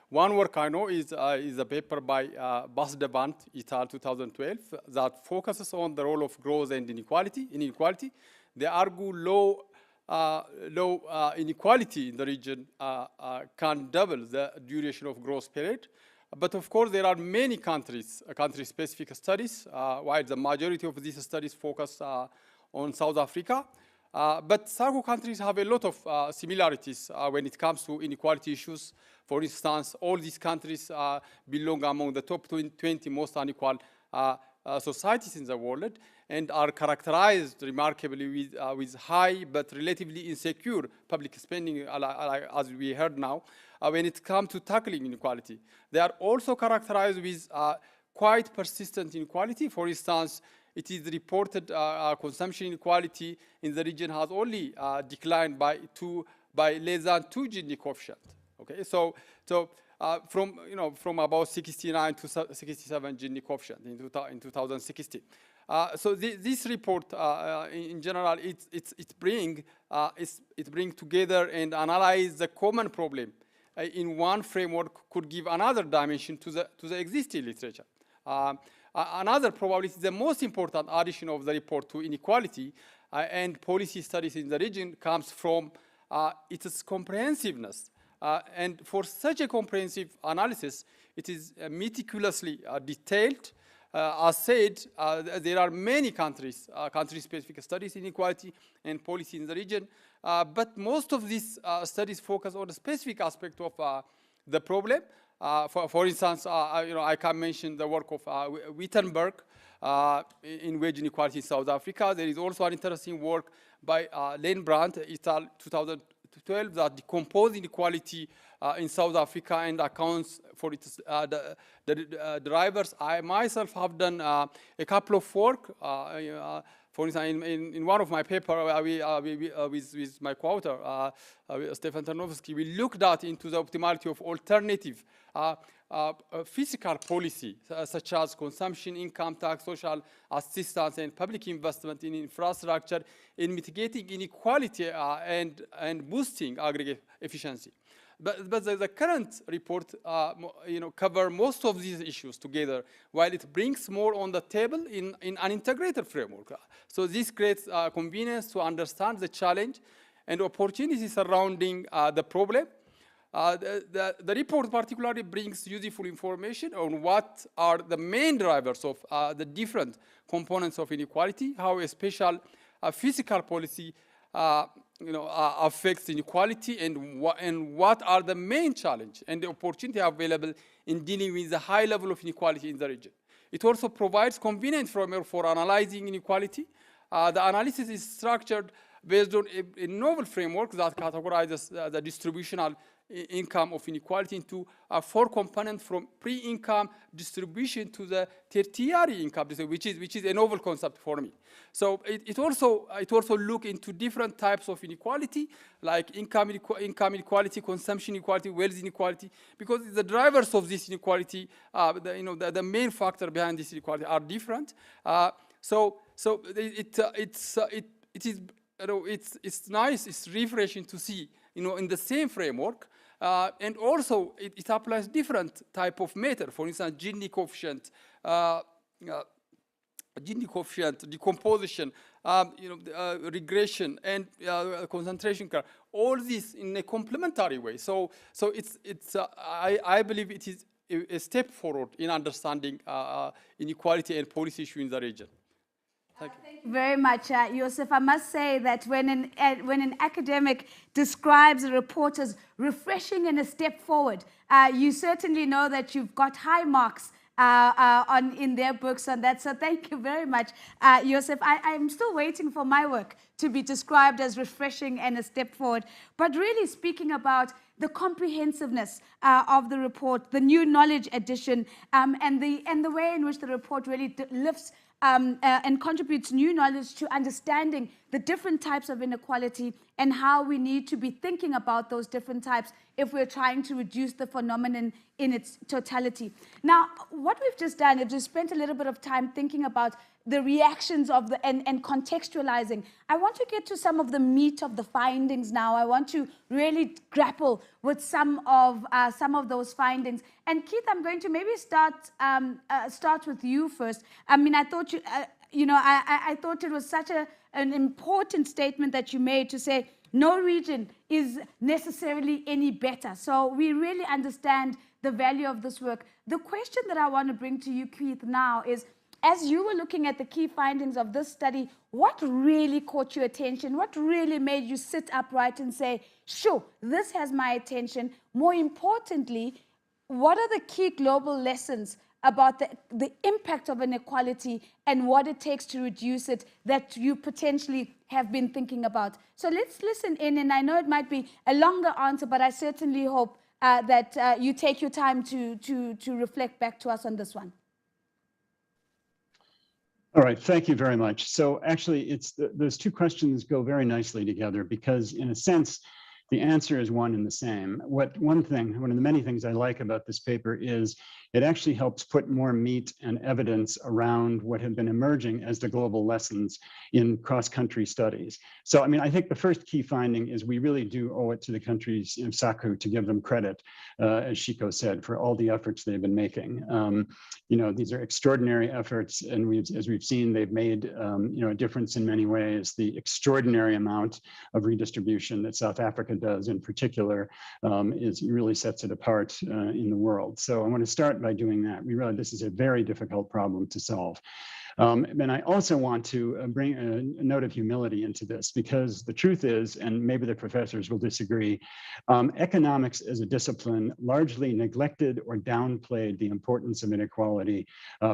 One work I know is a paper by Basdevant et al. 2012 that focuses on the role of growth and inequality. They argue low inequality in the region can double the duration of growth period. But of course, there are many country-specific studies, while the majority of these studies focus on South Africa. But SACU countries have a lot of similarities when it comes to inequality issues. For instance, all these countries belong among the top 20 most unequal societies in the world and are characterized remarkably with high but relatively insecure public spending, as we heard now, when it comes to tackling inequality. They are also characterized with quite persistent inequality. For instance, it is reported consumption inequality in the region has only declined by less than 2 Gini coefficient. Okay, so from about 69 to 67 Gini coefficient in 2016. So this report, in general, it bring together and analyze the common problem in one framework could give another dimension to the existing literature. Another, probably the most important addition of the report to inequality and policy studies in the region comes from its comprehensiveness. And for such a comprehensive analysis, it is meticulously detailed. As said, there are many country-specific studies in inequality and policy in the region, but most of these studies focus on a specific aspect of the problem. For instance, I can mention the work of Wittenberg in wage inequality in South Africa. There is also an interesting work by Leinbrandt et al. 2012 that decomposes inequality in South Africa and accounts for its the drivers. I myself have done a couple of work. For instance, in one of my papers with my co-author, Stefan Tarnowski, we looked into the optimality of alternative fiscal policy, such as consumption, income tax, social assistance, and public investment in infrastructure in mitigating inequality and boosting aggregate efficiency. But the current report cover most of these issues together, while it brings more on the table in an integrated framework. So this creates convenience to understand the challenge and opportunities surrounding the problem. The report particularly brings useful information on what are the main drivers of the different components of inequality, how a special fiscal policy affects inequality, and what are the main challenge and the opportunity available in dealing with the high level of inequality in the region. It also provides convenient framework for analyzing inequality. The analysis is structured based on a novel framework that categorizes the distributional income of inequality into a 4-component from pre-income distribution to the tertiary income, which is a novel concept for me. So it also look into different types of inequality, like income inequality, consumption inequality, wealth inequality, because the drivers of this inequality, the main factor behind this inequality are different. It's nice, it's refreshing to see, in the same framework, and also it applies different type of method. For instance, Gini coefficient, decomposition, regression, and concentration curve. All this in a complementary way. So I believe it is a step forward in understanding inequality and policy issue in the region. Thank you very much, Yusuf. I must say that when an academic describes a report as refreshing and a step forward, you certainly know that you've got high marks in their books on that. So thank you very much, Yusuf. I'm still waiting for my work to be described as refreshing and a step forward. But really speaking about the comprehensiveness of the report, the new knowledge addition, and the way in which the report really lifts and contributes new knowledge to understanding the different types of inequality and how we need to be thinking about those different types if we're trying to reduce the phenomenon in its totality. Now, what we've just done is we've spent a little bit of time thinking about the reactions of and contextualizing. I want to get to some of the meat of the findings now. I want to really grapple with some of those findings. And Keith, I'm going to maybe start with you first. I mean, I thought I thought it was such an important statement that you made to say no region is necessarily any better. So we really understand the value of this work. The question that I want to bring to you, Keith, now is, as you were looking at the key findings of this study, what really caught your attention? What really made you sit upright and say, sure, this has my attention? More importantly, what are the key global lessons about the impact of inequality and what it takes to reduce it that you potentially have been thinking about? So let's listen in, and I know it might be a longer answer, but I certainly hope that you take your time to reflect back to us on this one. All right, thank you very much. So actually, those two questions go very nicely together because, in a sense, the answer is one and the same. One of the many things I like about this paper is it actually helps put more meat and evidence around what have been emerging as the global lessons in cross-country studies. So, I mean, I think the first key finding is we really do owe it to the countries in SACU to give them credit, as Shiko said, for all the efforts they've been making. These are extraordinary efforts, and as we've seen, they've made a difference in many ways. The extraordinary amount of redistribution that South Africa does in particular really sets it apart in the world. So I want to start by doing that. We realize this is a very difficult problem to solve. And I also want to bring a note of humility into this, because the truth is, and maybe the professors will disagree, economics as a discipline largely neglected or downplayed the importance of inequality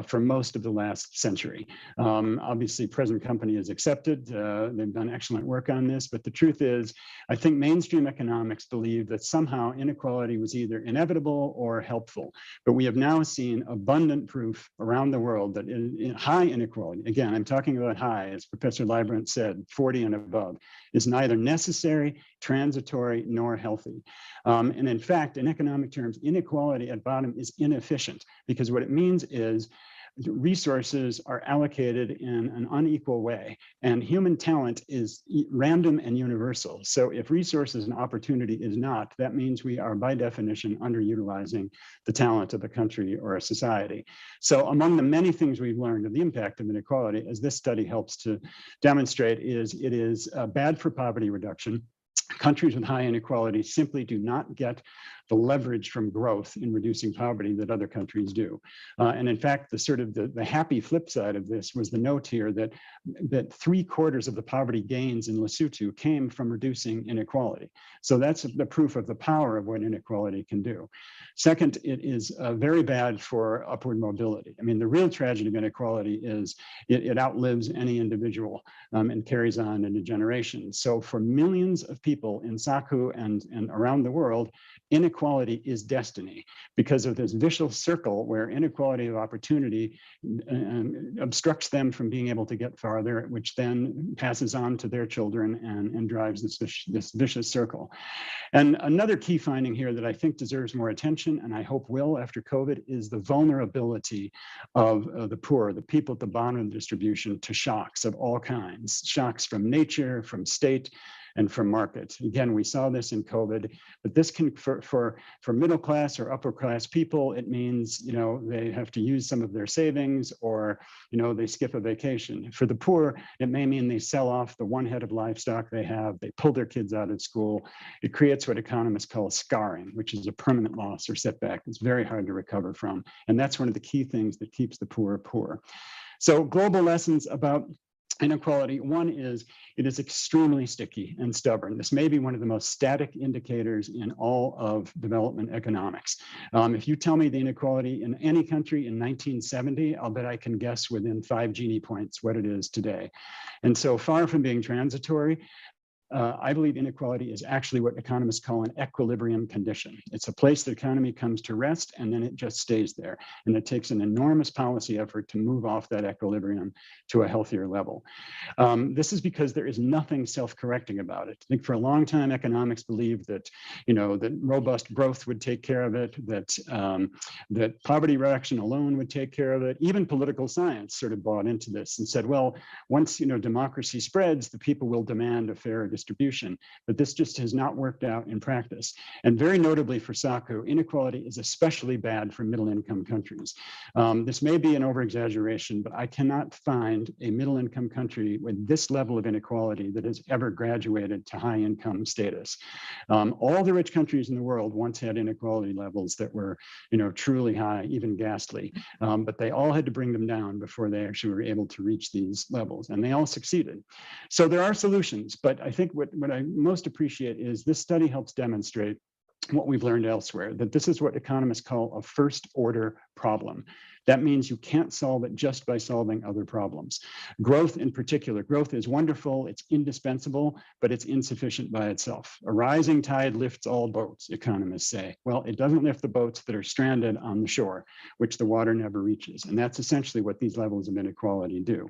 for most of the last century. Obviously, present company is accepted. They've done excellent work on this, but the truth is, I think mainstream economics believed that somehow inequality was either inevitable or helpful. But we have now seen abundant proof around the world that in high inequality, again, I'm talking about high, as Professor Leibrant said, 40 and above, is neither necessary, transitory, nor healthy. And in fact, in economic terms, inequality at bottom is inefficient, because what it means is resources are allocated in an unequal way, and human talent is random and universal. So if resources and opportunity is not, that means we are by definition underutilizing the talent of a country or a society. So among the many things we've learned of the impact of inequality, as this study helps to demonstrate, is it is bad for poverty reduction. Countries with high inequality simply do not get the leverage from growth in reducing poverty that other countries do. And in fact, the happy flip side of this was the note here that 3/4 of the poverty gains in Lesotho came from reducing inequality. So that's the proof of the power of what inequality can do. Second, it is very bad for upward mobility. I mean, the real tragedy of inequality is it outlives any individual and carries on into generations. So for millions of people in SACU and around the world, inequality is destiny because of this vicious circle where inequality of opportunity obstructs them from being able to get farther, which then passes on to their children and drives this vicious circle. And another key finding here that I think deserves more attention, and I hope will after COVID, is the vulnerability of the poor, the people at the bottom of the distribution, to shocks of all kinds, shocks from nature, from state, and from market. Again, we saw this in COVID, but this can, for middle class or upper class people, it means, they have to use some of their savings or, they skip a vacation. For the poor, it may mean they sell off the one head of livestock they have, they pull their kids out of school. It creates what economists call scarring, which is a permanent loss or setback. It's very hard to recover from. And that's one of the key things that keeps the poor poor. So global lessons about inequality. One is it is extremely sticky and stubborn. This may be one of the most static indicators in all of development economics. If you tell me the inequality in any country in 1970, I'll bet I can guess within 5 Gini points what it is today. And so far from being transitory, I believe inequality is actually what economists call an equilibrium condition. It's a place the economy comes to rest and then it just stays there. And it takes an enormous policy effort to move off that equilibrium to a healthier level. This is because there is nothing self-correcting about it. I think for a long time, economics believed that, that robust growth would take care of it, that poverty reduction alone would take care of it. Even political science sort of bought into this and said, well, once, democracy spreads, the people will demand a fair distribution, but this just has not worked out in practice. And very notably for SACU, inequality is especially bad for middle-income countries. This may be an over-exaggeration, but I cannot find a middle-income country with this level of inequality that has ever graduated to high-income status. All the rich countries in the world once had inequality levels that were, truly high, even ghastly, but they all had to bring them down before they actually were able to reach these levels, and they all succeeded. So there are solutions, but I think what I most appreciate is this study helps demonstrate what we've learned elsewhere, that this is what economists call a first order problem. That means you can't solve it just by solving other problems. Growth in particular, growth is wonderful, it's indispensable, but it's insufficient by itself. A rising tide lifts all boats, economists say. Well, it doesn't lift the boats that are stranded on the shore, which the water never reaches. And that's essentially what these levels of inequality do.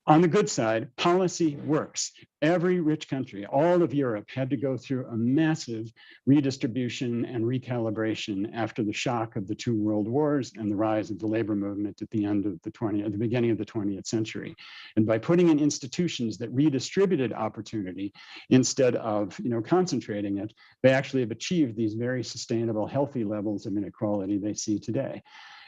On the good side, policy works. Every rich country, all of Europe, had to go through a massive redistribution and recalibration after the shock of the 2 world wars and the rise of the labor movement at the beginning of the 20th century. And by putting in institutions that redistributed opportunity instead of, concentrating it, they actually have achieved these very sustainable, healthy levels of inequality they see today.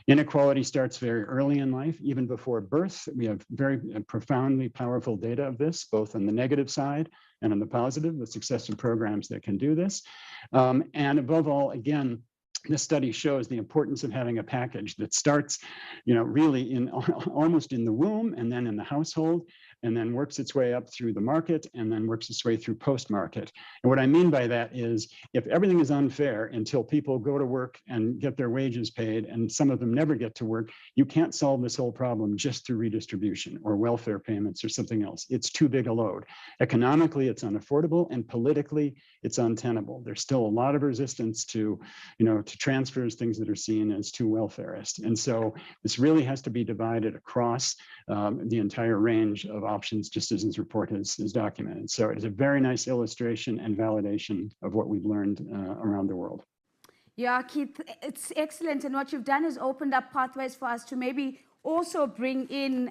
Inequality starts very early in life, even before birth. We have very profoundly powerful data of this, both on the negative side and on the positive, with successive programs that can do this. And above all, again, this study shows the importance of having a package that starts, really almost in the womb and then in the household, and then works its way up through the market and then works its way through post-market. And what I mean by that is if everything is unfair until people go to work and get their wages paid, and some of them never get to work, you can't solve this whole problem just through redistribution or welfare payments or something else. It's too big a load. Economically, it's unaffordable, and politically, it's untenable. There's still a lot of resistance to, to transfers, things that are seen as too welfarist. And so this really has to be divided across the entire range of options, just as this report is documented. So it is a very nice illustration and validation of what we've learned around the world. Yeah, Keith, it's excellent. And what you've done is opened up pathways for us to maybe also bring in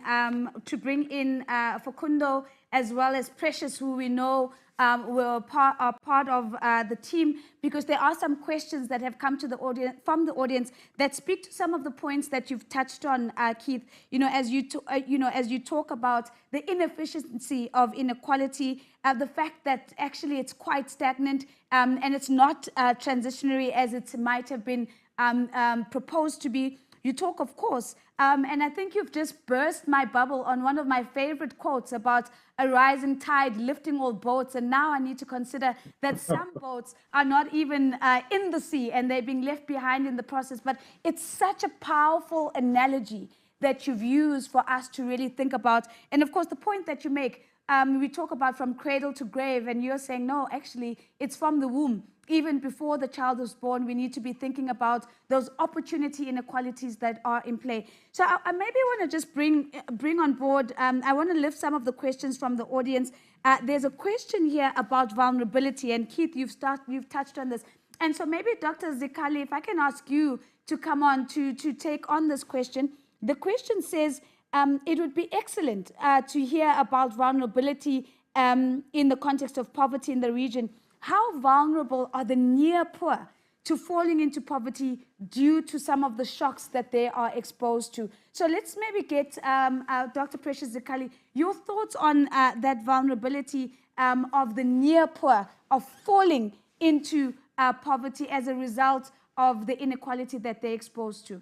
Facundo as well as Precious, who we know are part of the team, because there are some questions that have come to the audience from the audience that speak to some of the points that you've touched on, Keith. As you talk about the inefficiency of inequality, the fact that actually it's quite stagnant and it's not transitionary as it might have been proposed to be. You talk, of course, and I think you've just burst my bubble on one of my favorite quotes about a rising tide lifting all boats. And now I need to consider that some boats are not even in the sea and they're being left behind in the process. But it's such a powerful analogy that you've used for us to really think about. And of course, the point that you make, we talk about from cradle to grave, and you're saying, no, actually, it's from the womb. Even before the child was born, we need to be thinking about those opportunity inequalities that are in play. So I maybe want to just bring on board, I want to lift some of the questions from the audience. There's a question here about vulnerability, and Keith, you've touched on this. And so maybe Dr. Zikali, if I can ask you to come on to take on this question. The question says, it would be excellent to hear about vulnerability in the context of poverty in the region. How vulnerable are the near poor to falling into poverty due to some of the shocks that they are exposed to? So let's maybe get Dr. Precious Zikali, your thoughts on that vulnerability of the near poor, of falling into poverty as a result of the inequality that they're exposed to.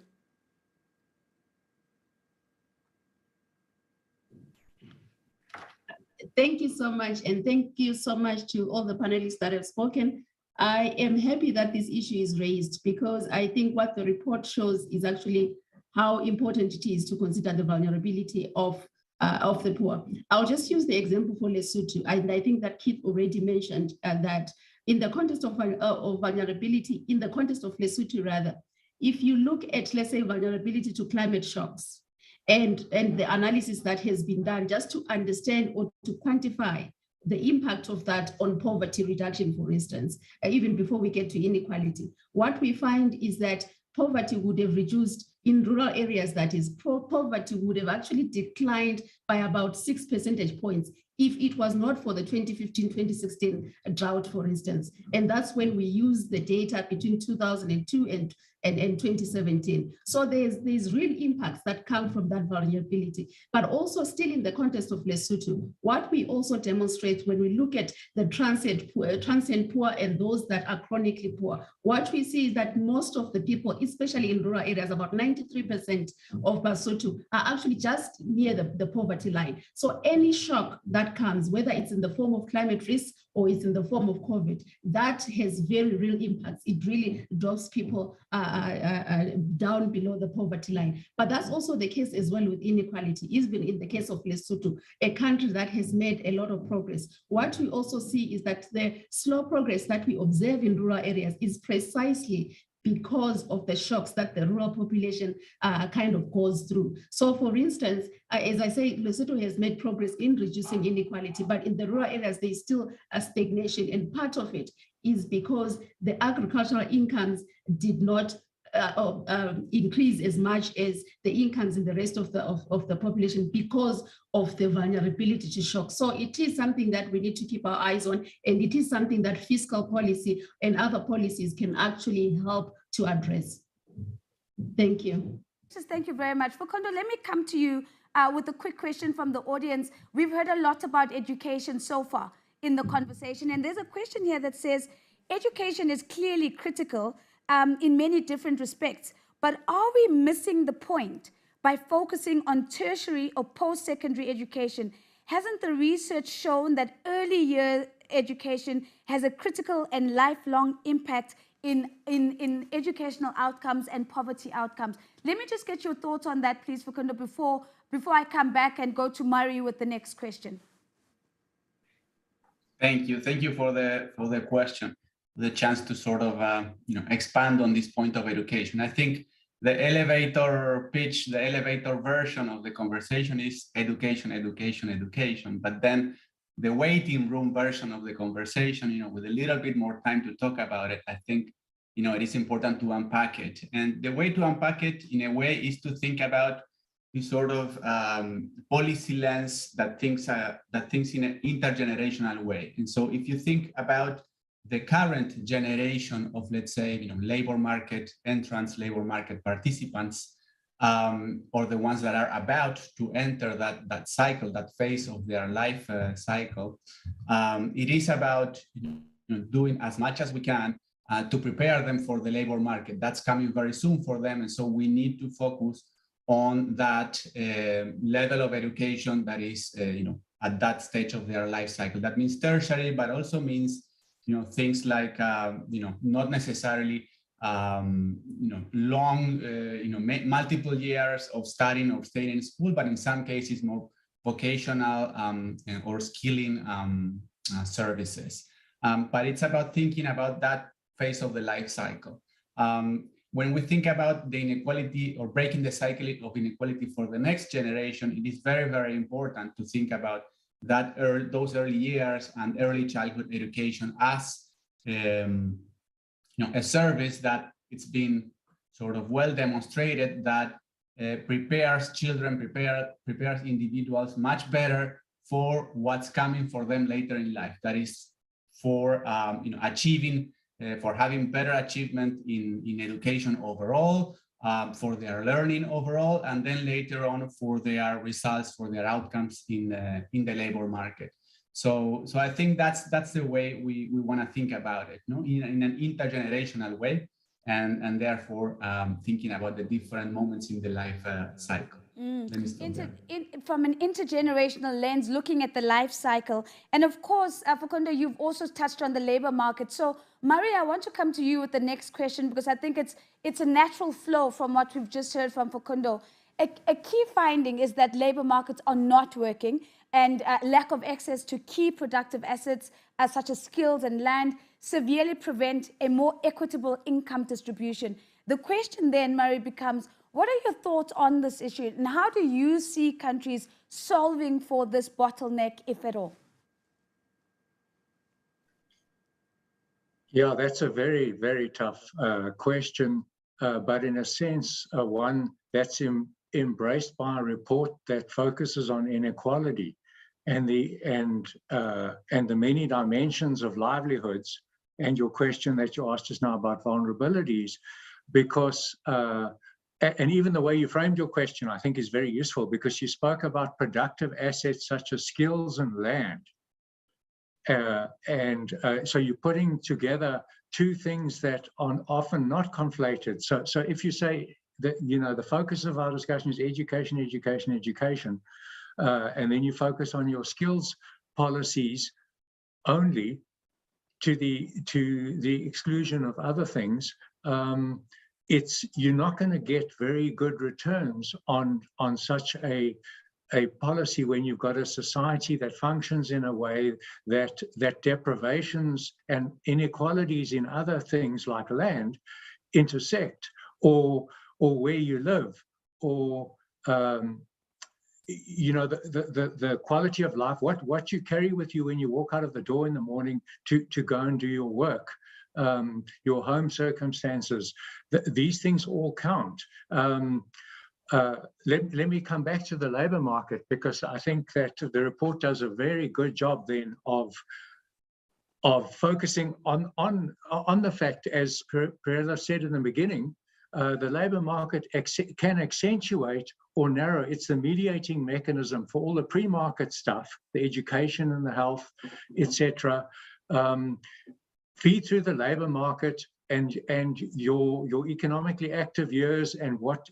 Thank you so much, and thank you so much to all the panelists that have spoken. I am happy that this issue is raised, because I think what the report shows is actually how important it is to consider the vulnerability of the poor. I'll just use the example for Lesotho, and I think that Keith already mentioned that in the context of vulnerability, in the context of Lesotho rather, if you look at, let's say, vulnerability to climate shocks, and the analysis that has been done just to understand or to quantify the impact of that on poverty reduction, for instance, even before we get to inequality, what we find is that poverty would have reduced in rural areas, that is, poverty would have actually declined by about 6 percentage points if it was not for the 2015-2016 drought, for instance. And that's when we use the data between 2002 and 2017. So there's real impacts that come from that vulnerability. But also still in the context of Lesotho, what we also demonstrate when we look at the transient poor and those that are chronically poor, what we see is that most of the people, especially in rural areas, about 93% of Lesotho are actually just near the poverty line. So any shock that comes, whether it's in the form of climate risk or it's in the form of COVID, that has very real impacts. It really drops people down below the poverty line. But that's also the case as well with inequality. Even in the case of Lesotho, a country that has made a lot of progress, what we also see is that the slow progress that we observe in rural areas is precisely because of the shocks that the rural population kind of goes through. So for instance, as I say, Lesotho has made progress in reducing inequality, but in the rural areas, there's still a stagnation. And part of it is because the agricultural incomes did not increase as much as the incomes in the rest of the population because of the vulnerability to shock. So it is something that we need to keep our eyes on, and it is something that fiscal policy and other policies can actually help to address. Thank you. Thank you very much. Facundo, let me come to you with a quick question from the audience. We've heard a lot about education so far in the conversation, and there's a question here that says, education is clearly critical in many different respects, but are we missing the point by focusing on tertiary or post-secondary education? Hasn't the research shown that early year education has a critical and lifelong impact in educational outcomes and poverty outcomes? Let me just get your thoughts on that, please, Facundo, before I come back and go to Murray with the next question. Thank you for the question, the chance to sort of expand on this point of education. I think the elevator pitch, the elevator version of the conversation is education, education, education. But then the waiting room version of the conversation, with a little bit more time to talk about it, I think, it is important to unpack it. And the way to unpack it in a way is to think about this sort of policy lens that thinks in an intergenerational way. And so if you think about the current generation of, let's say, labor market entrants, labor market participants, or the ones that are about to enter that cycle, that phase of their life cycle, it is about doing as much as we can to prepare them for the labor market. That's coming very soon for them, and so we need to focus on that level of education that is, at that stage of their life cycle. That means tertiary, but also means, things like, not necessarily, long, multiple years of studying or staying in school, but in some cases more vocational or skilling services. But it's about thinking about that phase of the life cycle. When we think about the inequality or breaking the cycle of inequality for the next generation, it is very, very important to think about that those early years and early childhood education as a service that it's been sort of well demonstrated that prepares children, prepares individuals much better for what's coming for them later in life. That is for achieving, for having better achievement in education overall, for their learning overall, and then later on for their results, for their outcomes in the labor market. So I think that's the way we want to think about it, in an intergenerational way, and therefore thinking about the different moments in the life cycle. From an intergenerational lens, looking at the life cycle. And of course, Facundo, you've also touched on the labor market. So Maria, I want to come to you with the next question, because I think it's a natural flow from what we've just heard from Facundo. A key finding is that labor markets are not working, and lack of access to key productive assets such as skills and land severely prevent a more equitable income distribution. The question then, Maria, becomes, what are your thoughts on this issue, and how do you see countries solving for this bottleneck, if at all? Yeah, that's a very, very tough question, but in a sense, one that's embraced by a report that focuses on inequality and the many dimensions of livelihoods, and your question that you asked us now about vulnerabilities, because and even the way you framed your question, I think, is very useful, because you spoke about productive assets such as skills and land. So you're putting together two things that are often not conflated. So if you say that, the focus of our discussion is education, education, education, and then you focus on your skills policies only to the exclusion of other things, you're not going to get very good returns on such a policy when you've got a society that functions in a way that deprivations and inequalities in other things like land intersect, or where you live, or the quality of life, what you carry with you when you walk out of the door in the morning to go and do your work, your home circumstances, these things all count. Let me come back to the labor market, because I think that the report does a very good job then of focusing on the fact, as Perella said in the beginning, the labor market can accentuate or narrow. It's the mediating mechanism for all the pre-market stuff, the education and the health, etc. Feed through the labor market and your economically active years, and what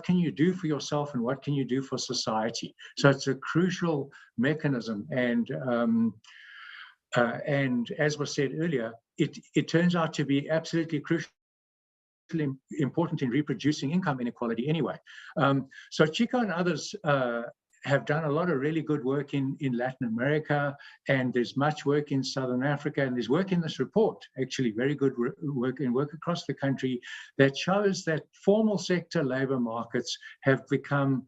can you do for yourself and what can you do for society. So it's a crucial mechanism, and as was said earlier, it turns out to be absolutely crucial, important in reproducing income inequality anyway. So Chico and others have done a lot of really good work in Latin America, and there's much work in Southern Africa, and there's work in this report, actually very good work across the country, that shows that formal sector labor markets have become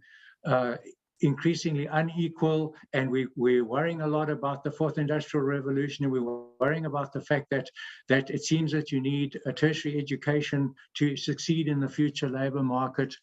increasingly unequal, and we're worrying a lot about the fourth industrial revolution, and we're worrying about the fact that it seems that you need a tertiary education to succeed in the future labor market.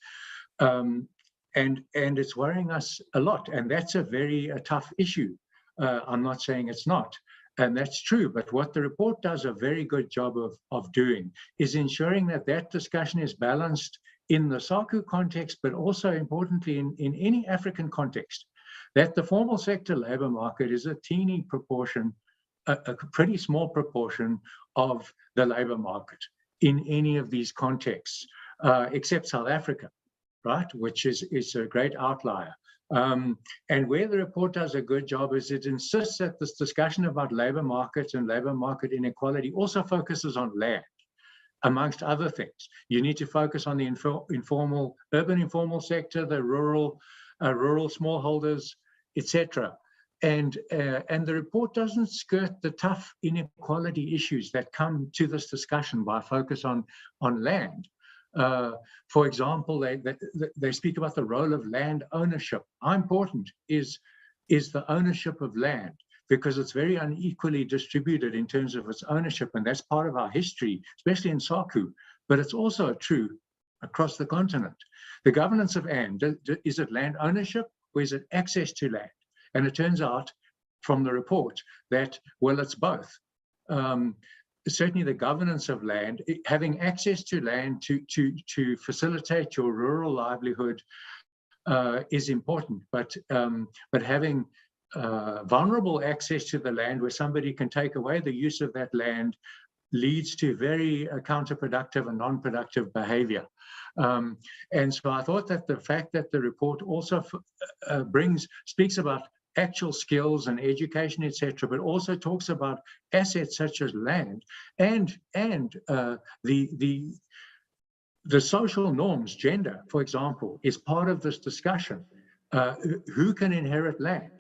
and it's worrying us a lot. And that's a very tough issue. I'm not saying it's not. And that's true. But what the report does a very good job of doing is ensuring that that discussion is balanced in the SACU context, but also importantly in any African context, that the formal sector labor market is a teeny proportion, a pretty small proportion of the labor market in any of these contexts, except South Africa, right, which is a great outlier. And where the report does a good job is it insists that this discussion about labor markets and labor market inequality also focuses on land, amongst other things. You need to focus on the urban informal sector, the rural smallholders, etc. And the report doesn't skirt the tough inequality issues that come to this discussion by focus on land. For example, they speak about the role of land ownership. How important is the ownership of land? Because it's very unequally distributed in terms of its ownership, and that's part of our history, especially in SACU, but it's also true across the continent. The governance of land, is it land ownership or is it access to land? And it turns out from the report that, well, it's both. Certainly the governance of land, having access to land to facilitate your rural livelihood is important, but having vulnerable access to the land where somebody can take away the use of that land leads to very counterproductive and non-productive behavior. And so I thought that the fact that the report also speaks about actual skills and education, etc., but also talks about assets such as land and the social norms, gender, for example, is part of this discussion. Who can inherit land?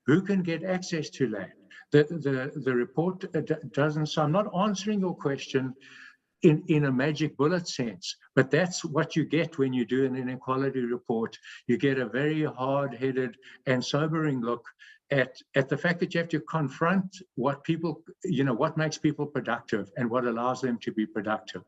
Who can get access to land? The report doesn't, so I'm not answering your question in a magic bullet sense, but that's what you get when you do an inequality report. You get a very hard-headed and sobering look at the fact that you have to confront what people, what makes people productive and what allows them to be productive.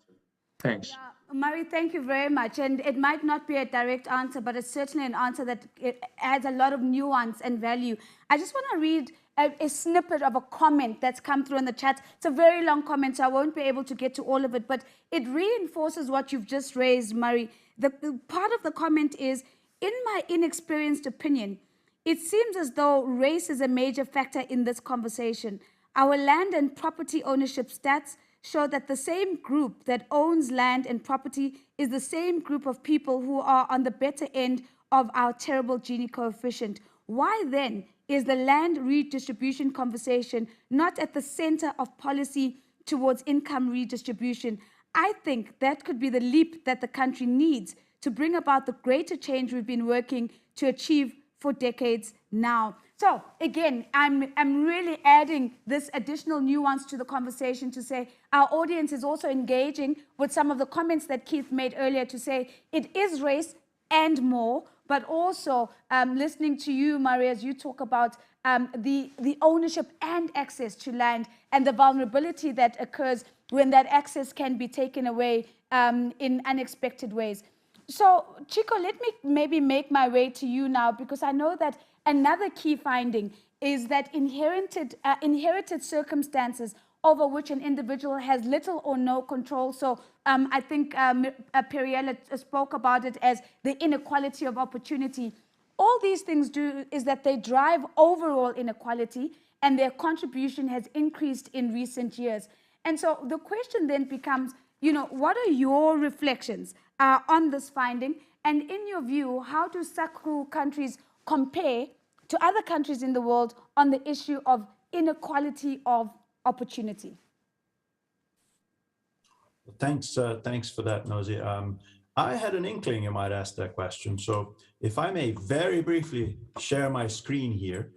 Thanks. Yeah, Murray, thank you very much. And it might not be a direct answer, but it's certainly an answer that it adds a lot of nuance and value. I just want to read a snippet of a comment that's come through in the chat. It's a very long comment, so I won't be able to get to all of it, but it reinforces what you've just raised, Murray. The part of the comment is, in my inexperienced opinion, it seems as though race is a major factor in this conversation. Our land and property ownership stats show that the same group that owns land and property is the same group of people who are on the better end of our terrible Gini coefficient. Why then is the land redistribution conversation not at the center of policy towards income redistribution? I think that could be the leap that the country needs to bring about the greater change we've been working to achieve for decades now. So again, I'm really adding this additional nuance to the conversation to say our audience is also engaging with some of the comments that Keith made earlier to say it is race and more, but also listening to you, Murray, as you talk about the ownership and access to land and the vulnerability that occurs when that access can be taken away in unexpected ways. So, Chico, let me maybe make my way to you now, because I know that another key finding is that inherited circumstances over which an individual has little or no control. So I think Periela spoke about it as the inequality of opportunity. All these things do is that they drive overall inequality, and their contribution has increased in recent years. And so the question then becomes, what are your reflections on this finding? And in your view, how do SACU countries compare to other countries in the world on the issue of inequality of opportunity? Thanks for that, Nosy. I had an inkling you might ask that question. So if I may very briefly share my screen here,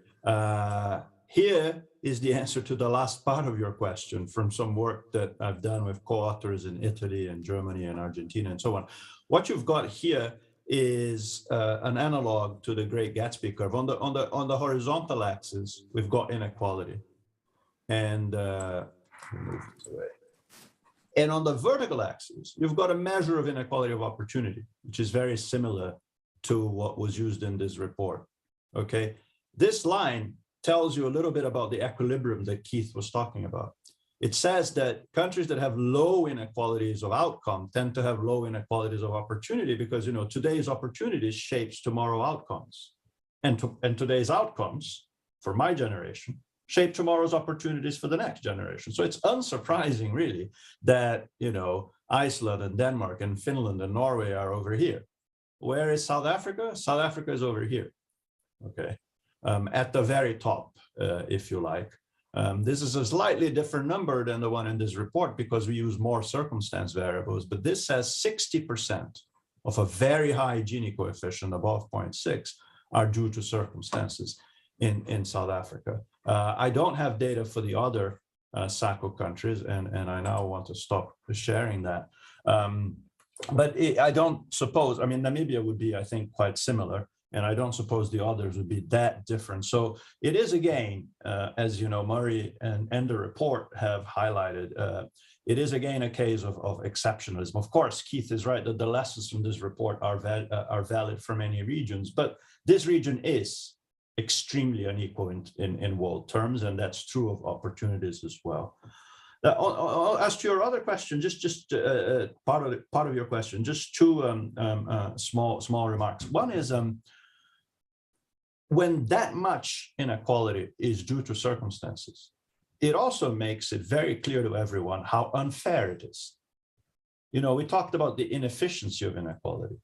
here is the answer to the last part of your question from some work that I've done with co-authors in Italy and Germany and Argentina and so on. What you've got here is an analog to the Great Gatsby curve. On the horizontal axis, we've got inequality, and and on the vertical axis, you've got a measure of inequality of opportunity, which is very similar to what was used in this report. Okay, this line tells you a little bit about the equilibrium that Keith was talking about. It says that countries that have low inequalities of outcome tend to have low inequalities of opportunity because, you know, today's opportunities shapes tomorrow outcomes. And today's outcomes for my generation shape tomorrow's opportunities for the next generation. So it's unsurprising, really, that, you know, Iceland and Denmark and Finland and Norway are over here. Where is South Africa? South Africa is over here, okay, at the very top, if you like. This is a slightly different number than the one in this report because we use more circumstance variables, but this says 60% of a very high Gini coefficient above 0.6 are due to circumstances in South Africa. I don't have data for the other SACO countries, and I now want to stop sharing that. But I don't suppose, I mean, Namibia would be, I think, quite similar, and I don't suppose the others would be that different. So it is, again, as you know, Murray and the report have highlighted, it is, again, a case of exceptionalism. Of course, Keith is right that the lessons from this report are valid for many regions, but this region is extremely unequal in world terms, and that's true of opportunities as well. As to your other question, just part of your question, just two small remarks. One is when that much inequality is due to circumstances, it also makes it very clear to everyone how unfair it is. You know, we talked about the inefficiency of inequality.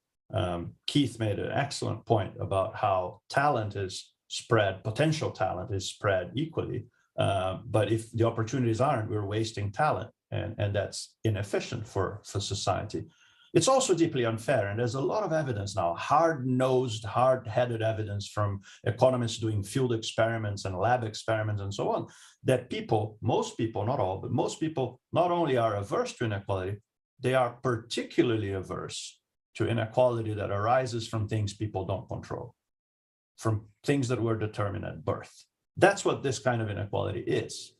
Keith made an excellent point about how talent is spread, potential talent is spread equally. But if the opportunities aren't, we're wasting talent, and that's inefficient for society. It's also deeply unfair, and there's a lot of evidence now, hard-nosed, hard-headed evidence from economists doing field experiments and lab experiments and so on, that people, most people, not all, but most people not only are averse to inequality, they are particularly averse to inequality that arises from things people don't control, from things that were determined at birth. That's what this kind of inequality is.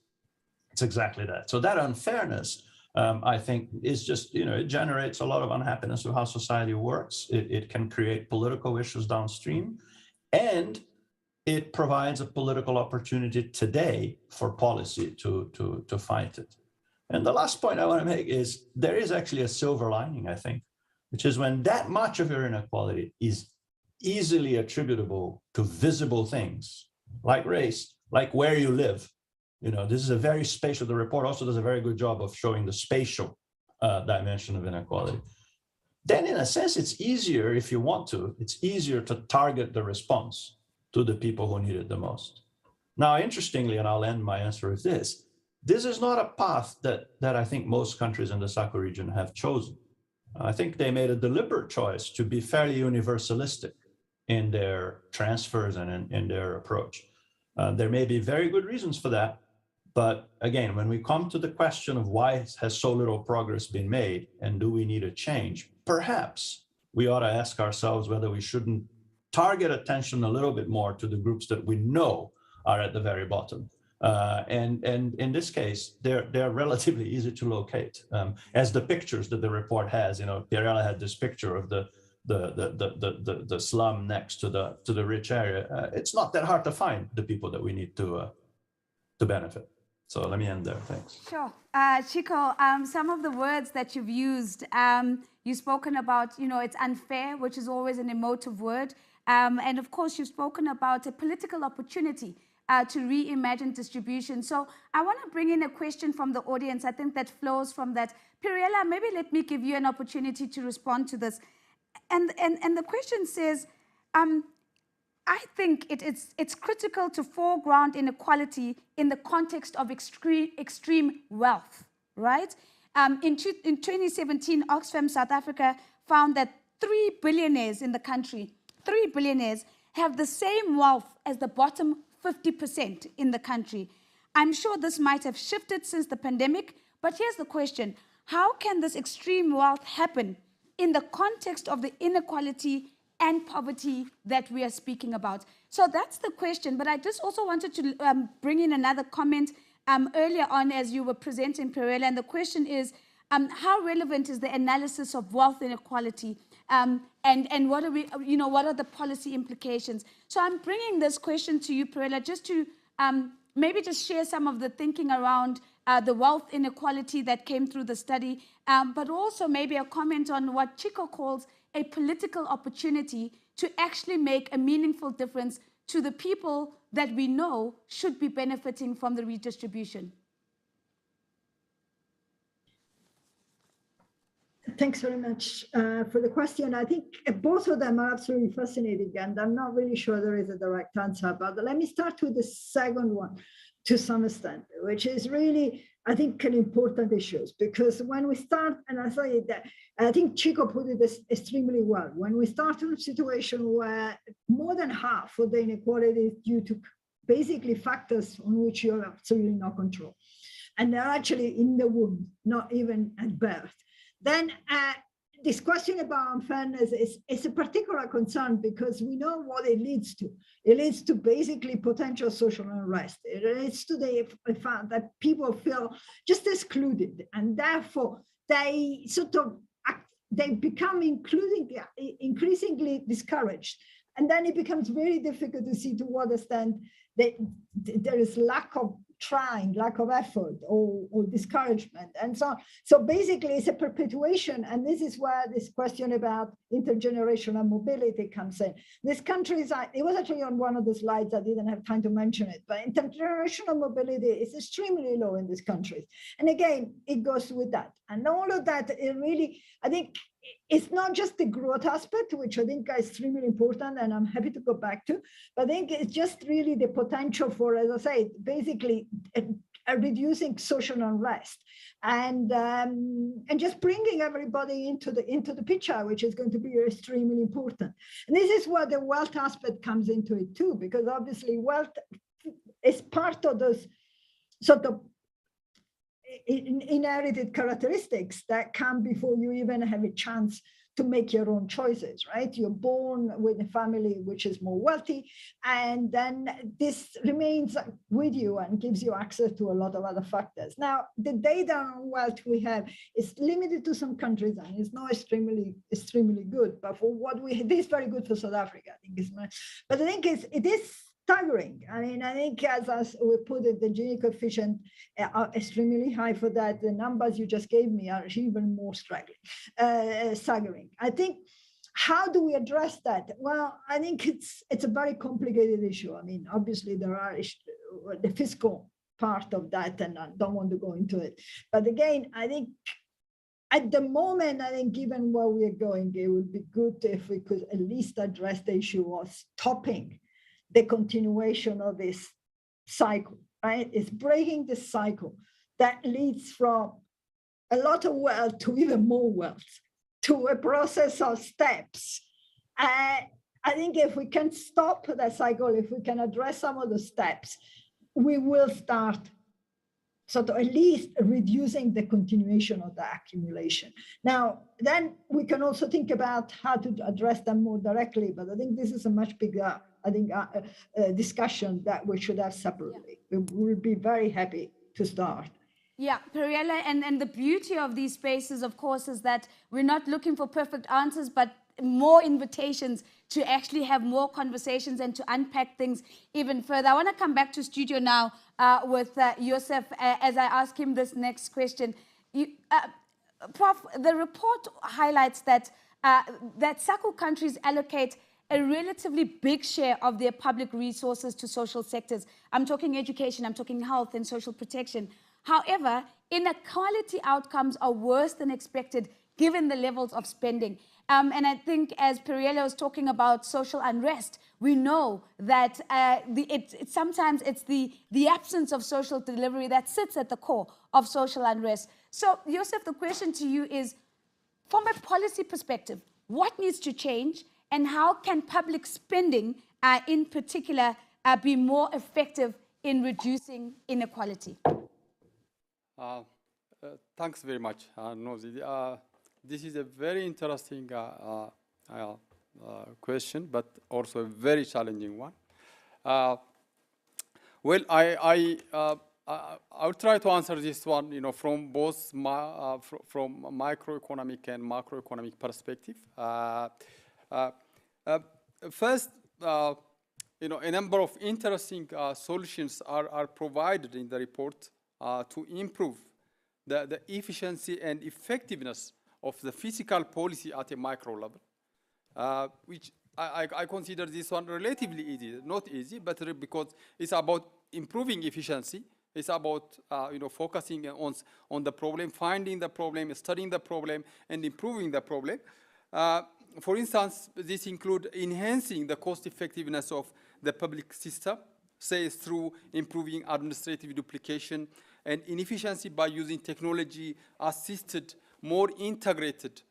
It's exactly that. So that unfairness, I think, is just, you know, it generates a lot of unhappiness with how society works. It can create political issues downstream, and it provides a political opportunity today for policy to fight it. And the last point I want to make is there is actually a silver lining, I think, which is when that much of your inequality is easily attributable to visible things, like race, like where you live. You know, this is a very spatial, the report also does a very good job of showing the spatial dimension of inequality. Then in a sense, it's easier, if you want to, it's easier to target the response to the people who need it the most. Now, interestingly, and I'll end my answer with this is not a path that I think most countries in the SACO region have chosen. I think they made a deliberate choice to be fairly universalistic in their transfers and in their approach. There may be very good reasons for that, but again, when we come to the question of why has so little progress been made and do we need a change, perhaps we ought to ask ourselves whether we shouldn't target attention a little bit more to the groups that we know are at the very bottom. And in this case, they're relatively easy to locate. As the pictures that the report has, you know, Pierella had this picture of the slum next to the rich area. It's not that hard to find the people that we need to benefit. So let me end there. Thanks. Sure. Chico, some of the words that you've used, you've spoken about, you know, it's unfair, which is always an emotive word. And of course, you've spoken about a political opportunity to reimagine distribution. So I want to bring in a question from the audience. I think that flows from that. Pierella, maybe let me give you an opportunity to respond to this. And the question says, I think it's critical to foreground inequality in the context of extreme wealth, right? In 2017, Oxfam South Africa found that 3 billionaires in the country, 3 billionaires, have the same wealth as the bottom 50% in the country. I'm sure this might have shifted since the pandemic, but here's the question. How can this extreme wealth happen in the context of the inequality and poverty that we are speaking about? So that's the question, but I just also wanted to bring in another comment earlier on as you were presenting, Pierella, and the question is, how relevant is the analysis of wealth inequality and what are we, what are the policy implications? So I'm bringing this question to you, Perella, just to maybe just share some of the thinking around the wealth inequality that came through the study, but also maybe a comment on what Chico calls a political opportunity to actually make a meaningful difference to the people that we know should be benefiting from the redistribution. Thanks very much for the question. I think both of them are absolutely fascinating, and I'm not really sure there is a direct answer, but let me start with the second one to some extent, which is really, I think, an important issue, because when we start, and I say that, I think Chico put it extremely well, when we start in a situation where more than half of the inequality is due to basically factors on which you have absolutely no control, and they're actually in the womb, not even at birth, then this question about unfairness is a particular concern, because we know what it leads to. It leads to basically potential social unrest. It leads to the fact that people feel just excluded, and therefore they they become increasingly discouraged. And then it becomes very difficult to see to what extent there is lack of trying, lack of effort, or discouragement, and so on. So basically, it's a perpetuation, and this is where this question about intergenerational mobility comes in. This country it was actually on one of the slides, I didn't have time to mention it, but intergenerational mobility is extremely low in these countries. And again, it goes with that. And all of that, it really, I think, it's not just the growth aspect, which I think is extremely important, and I'm happy to go back to, but I think it's just really the potential for, as I say, basically reducing social unrest and just bringing everybody into the picture, which is going to be extremely important. And this is where the wealth aspect comes into it too, because obviously wealth is part of those sort of inherited characteristics that come before you even have a chance to make your own choices, right? You're born with a family which is more wealthy, and then this remains with you and gives you access to a lot of other factors. Now, the data on wealth we have is limited to some countries, and it's not extremely good, but for what it is very good for South Africa, I think. But I think it is staggering. I mean, I think as we put it, the Gini coefficient are extremely high for that. The numbers you just gave me are even more staggering. I think, how do we address that? Well, I think it's a very complicated issue. I mean, obviously there are the fiscal part of that, and I don't want to go into it. But again, I think at the moment, I think given where we are going, it would be good if we could at least address the issue of stopping the continuation of this cycle, right? It's breaking the cycle that leads from a lot of wealth to even more wealth, to a process of steps. I think if we can stop that cycle, if we can address some of the steps, we will start sort of at least reducing the continuation of the accumulation. Now, then we can also think about how to address them more directly, but I think this is a much bigger, discussion that we should have separately. Yeah. We will be very happy to start. Yeah, Perella, and the beauty of these spaces, of course, is that we're not looking for perfect answers, but more invitations to actually have more conversations and to unpack things even further. I want to come back to studio now with Joseph as I ask him this next question. Prof, the report highlights that SACU countries allocate a relatively big share of their public resources to social sectors. I'm talking education, I'm talking health and social protection. However, inequality outcomes are worse than expected given the levels of spending. And I think as Perella was talking about social unrest, we know that sometimes it's the absence of social delivery that sits at the core of social unrest. So, Joseph, the question to you is, from a policy perspective, what needs to change, and how can public spending, in particular, be more effective in reducing inequality? Thanks very much, Nozi. This is a very interesting question, but also a very challenging one. Well, I'll try to answer this one, from both from microeconomic and macroeconomic perspective. First, a number of interesting solutions are provided in the report to improve the efficiency and effectiveness of the fiscal policy at a micro level, which I consider this one relatively easy, not easy, but because it's about improving efficiency. It's about focusing on the problem, finding the problem, studying the problem, and improving the problem. For instance, this includes enhancing the cost effectiveness of the public system, say through improving administrative duplication and inefficiency by using technology-assisted, more integrated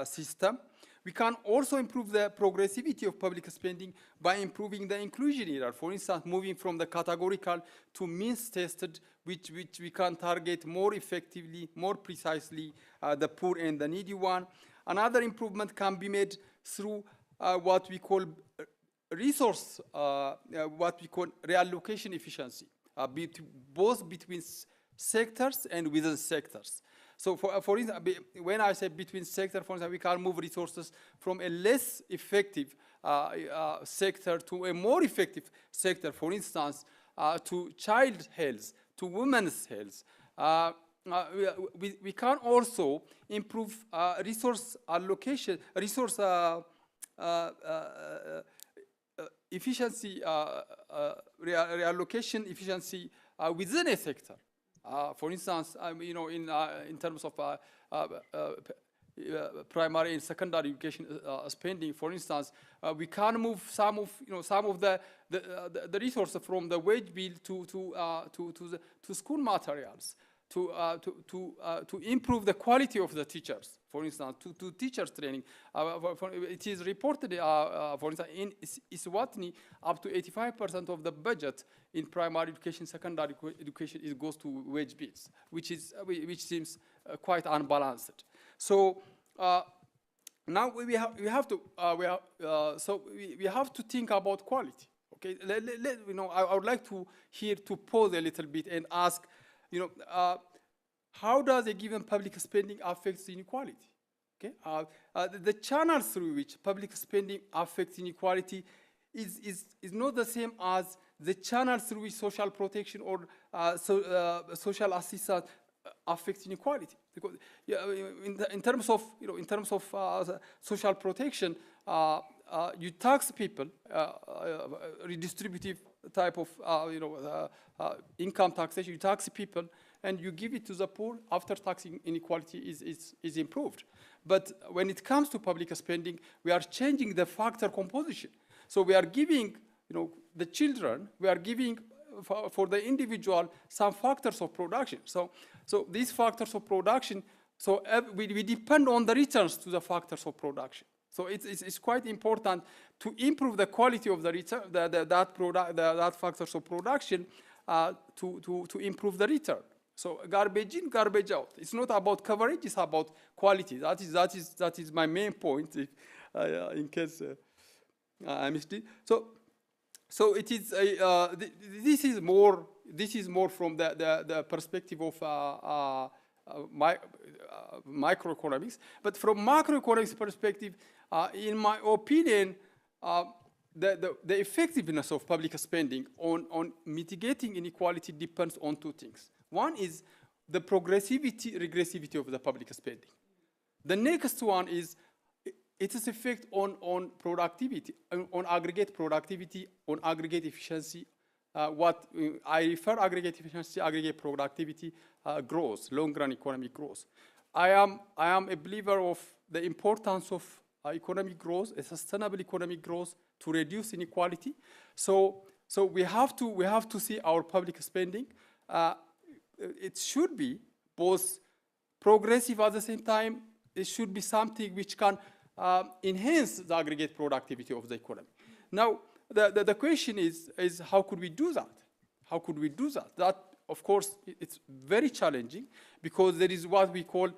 system. We can also improve the progressivity of public spending by improving the inclusion era. For instance, moving from the categorical to means-tested, which we can target more effectively, more precisely the poor and the needy one. Another improvement can be made through what we call reallocation efficiency, both between sectors and within sectors. So for instance, when I say between sectors, for instance, we can move resources from a less effective sector to a more effective sector, for instance, to child health, to women's health. We can also improve resource allocation, resource efficiency, reallocation efficiency within a sector. For instance, in terms of primary and secondary education spending, for instance, we can move some of the resources from the wage bill to school materials, to improve the quality of the teachers, for instance, to teachers training. It is reported, for instance, in Eswatini, up to 85% of the budget in primary education, secondary education, goes to wage bills, which seems quite unbalanced. So now we have to think about quality. Okay, I would like to pause a little bit and ask, how does a given public spending affect inequality? Okay, the channels through which public spending affects inequality is not the same as the channels through which social protection or social assistance affects inequality. Because in terms of social protection, you tax people, redistributive type of income taxation. You tax people and you give it to the poor. After taxing, inequality is improved. But when it comes to public spending, we are changing the factor composition. So we are giving the children, we are giving for the individual some factors of production. So these factors of production, we depend on the returns to the factors of production. So it's quite important to improve the quality of the return, that factors of production to improve the return. So garbage in, garbage out. It's not about coverage; it's about quality. That is my main point. In case I missed it. So it is. This is more from the perspective of microeconomics, but from macroeconomics perspective, in my opinion, the effectiveness of public spending on mitigating inequality depends on two things. One is the progressivity, regressivity of the public spending. The next one is its effect on productivity, on aggregate productivity, on aggregate efficiency. What I refer aggregate efficiency, aggregate productivity growth, long-run economic growth. I am a believer of the importance of economic growth, a sustainable economic growth to reduce inequality. So we have to see our public spending. It should be both progressive at the same time. It should be something which can enhance the aggregate productivity of the economy. Now, the question is how could we do that? How could we do that? That, of course, it's very challenging because there is what we call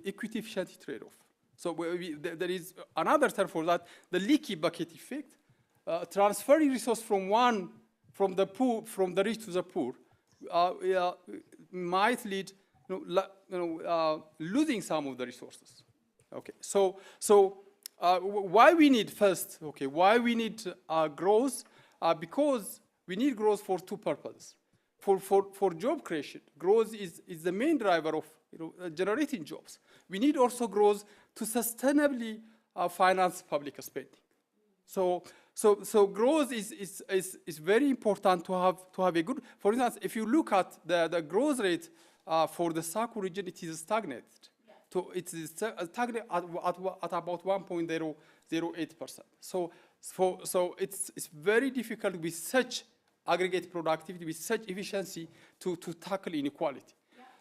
equity efficiency trade-off. So there is another term for that, the leaky bucket effect. Transferring resources from the rich to the poor might lead losing some of the resources. Okay, so why we need first? Okay, why we need growth? Because we need growth for two purposes. For job creation, growth is the main driver of generating jobs. We need also growth to sustainably finance public spending. So growth is very important to have a good. For instance, if you look at the growth rate for the SACU region, it is stagnated. So it is stagnated at about 1.008%. So it's very difficult with such aggregate productivity, with such efficiency to tackle inequality.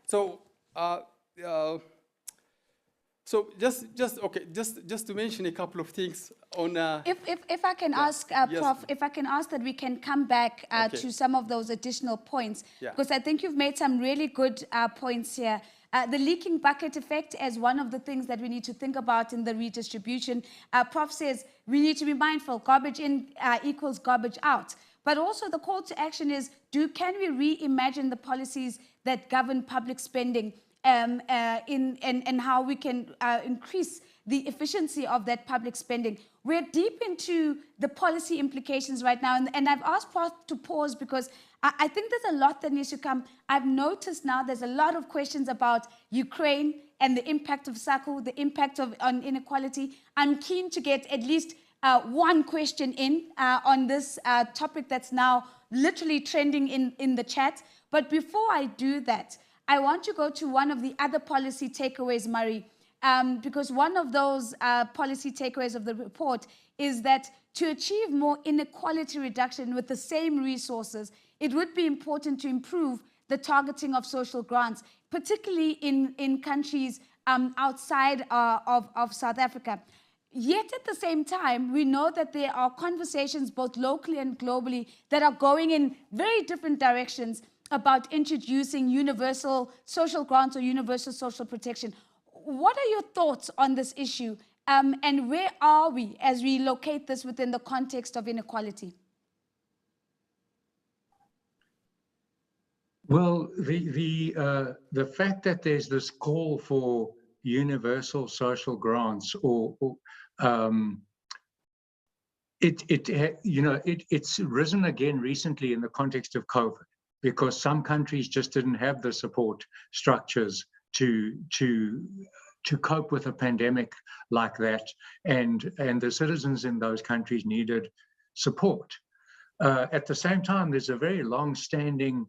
So just to mention a couple of things on. If I can ask, yes, Prof, if I can ask that we can come back to some of those additional points, because I think you've made some really good points here. The leaking bucket effect as one of the things that we need to think about in the redistribution. Prof says we need to be mindful, garbage in equals garbage out. But also the call to action is, can we reimagine the policies that govern public spending and how we can increase the efficiency of that public spending? We're deep into the policy implications right now, and I've asked Prof to pause because I think there's a lot that needs to come. I've noticed now there's a lot of questions about Ukraine and the impact of SACU, the impact on inequality. I'm keen to get at least one question on this topic that's now literally trending in the chat. But before I do that, I want to go to one of the other policy takeaways, Murray, because one of those policy takeaways of the report is that to achieve more inequality reduction with the same resources, it would be important to improve the targeting of social grants, particularly in countries outside of South Africa. Yet at the same time, we know that there are conversations both locally and globally that are going in very different directions about introducing universal social grants or universal social protection. What are your thoughts on this issue, and where are we as we locate this within the context of inequality? Well, the fact that there's this call for universal social grants, it's risen again recently in the context of COVID, because some countries just didn't have the support structures to cope with a pandemic like that, and the citizens in those countries needed support. At the same time, there's a very long-standing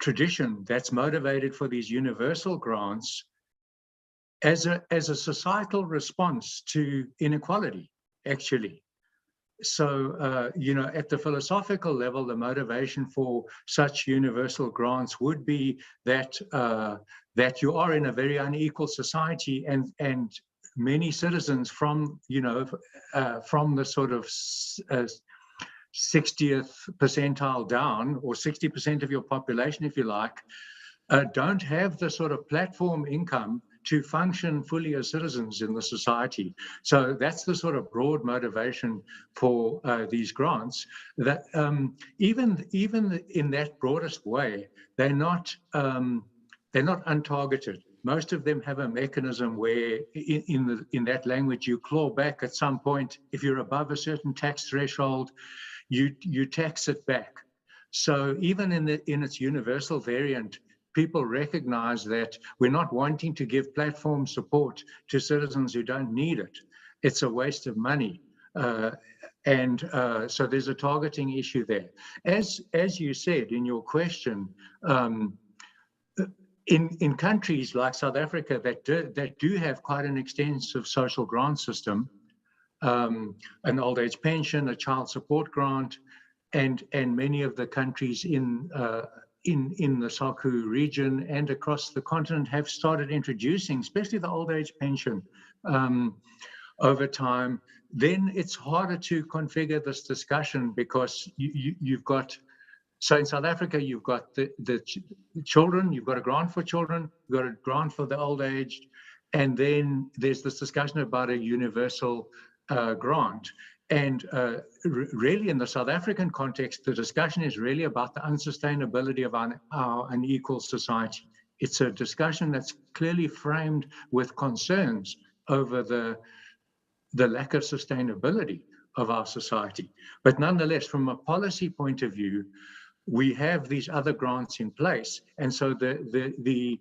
tradition that's motivated for these universal grants as a societal response to inequality, actually. So, at the philosophical level, the motivation for such universal grants would be that that you are in a very unequal society, and many citizens from the sort of 60th percentile down, or 60% of your population, if you like, don't have the sort of platform income to function fully as citizens in the society. So that's the sort of broad motivation for these grants. That even in that broadest way, they're not untargeted. Most of them have a mechanism where, in that language, you claw back at some point. If you're above a certain tax threshold, you tax it back. So even in its universal variant, people recognize that we're not wanting to give platform support to citizens who don't need it. It's a waste of money. So there's a targeting issue there. As you said in your question, in countries like South Africa that do have quite an extensive social grant system, an old age pension, a child support grant, and many of the countries in the SACU region and across the continent have started introducing, especially the old age pension, over time, then it's harder to configure this discussion, because you've got, so in South Africa, you've got the children, you've got a grant for children, you've got a grant for the old aged, And then there's this discussion about a universal grant. And really in the South African context, the discussion is really about the unsustainability of our unequal society. It's a discussion that's clearly framed with concerns over the lack of sustainability of our society. But nonetheless, from a policy point of view, we have these other grants in place. And so the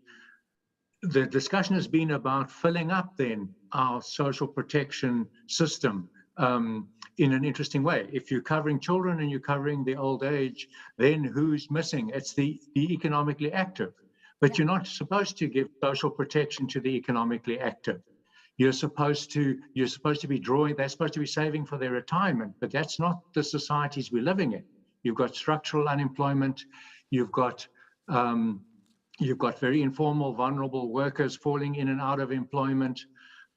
discussion has been about filling up then our social protection system in an interesting way. If you're covering children and you're covering the old age, then who's missing? It's the economically active. But you're not supposed to give social protection to the economically active. You're supposed to be drawing, they're supposed to be saving for their retirement, but that's not the societies we're living in. You've got structural unemployment, you've got very informal, vulnerable workers falling in and out of employment.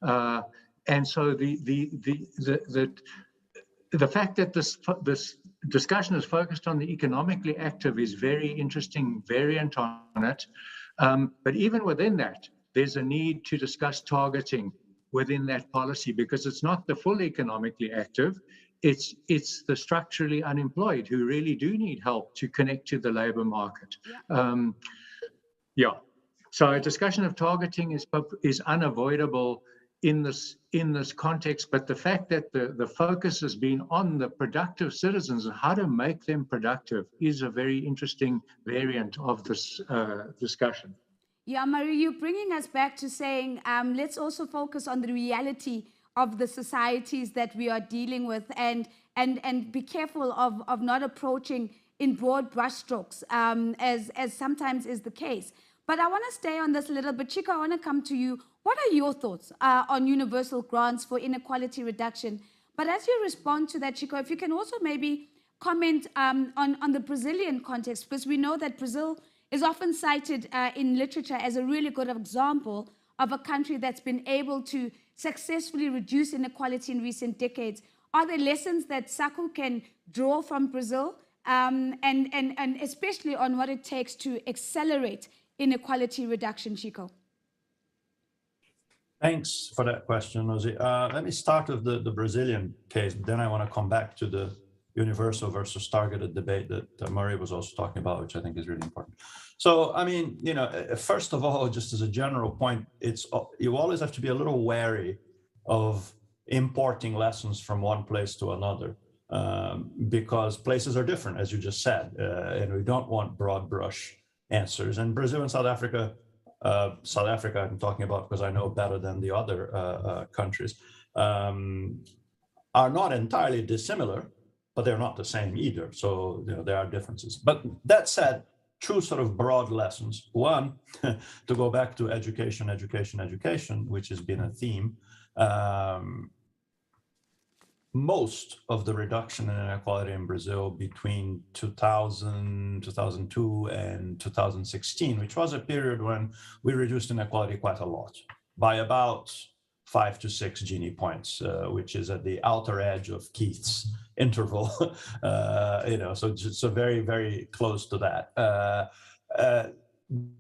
And so the fact that this discussion is focused on the economically active is very interesting variant on it. But even within that, there's a need to discuss targeting within that policy, because it's not the full economically active, it's the structurally unemployed who really do need help to connect to the labor market. So a discussion of targeting is unavoidable in this context, but the fact that the focus has been on the productive citizens and how to make them productive is a very interesting variant of this discussion. Yeah, Marie, you're bringing us back to saying, let's also focus on the reality of the societies that we are dealing with, and be careful of not approaching in broad brushstrokes, as sometimes is the case. But I want to stay on this a little bit. Chico, I want to come to you. What are your thoughts on universal grants for inequality reduction? But as you respond to that, Chico, if you can also maybe comment on the Brazilian context, because we know that Brazil is often cited in literature as a really good example of a country that's been able to successfully reduce inequality in recent decades. Are there lessons that SACU can draw from Brazil, and especially on what it takes to accelerate inequality reduction, Chico? Thanks for that question, Ozzy. Let me start with the Brazilian case, then I want to come back to the universal versus targeted debate that Murray was also talking about, which I think is really important. So, I mean, you know, first of all, just as a general point, you always have to be a little wary of importing lessons from one place to another, because places are different, as you just said, and we don't want broad brush answers. And Brazil and South Africa I'm talking about because I know better than the other countries, are not entirely dissimilar, but they're not the same either. So, you know, there are differences. But that said, two sort of broad lessons. One, to go back to education, which has been a theme. Most of the reduction in inequality in Brazil between 2000, 2002, and 2016, which was a period when we reduced inequality quite a lot, by about 5 to 6 Gini points, which is at the outer edge of Keith's interval, you know, so very, very close to that.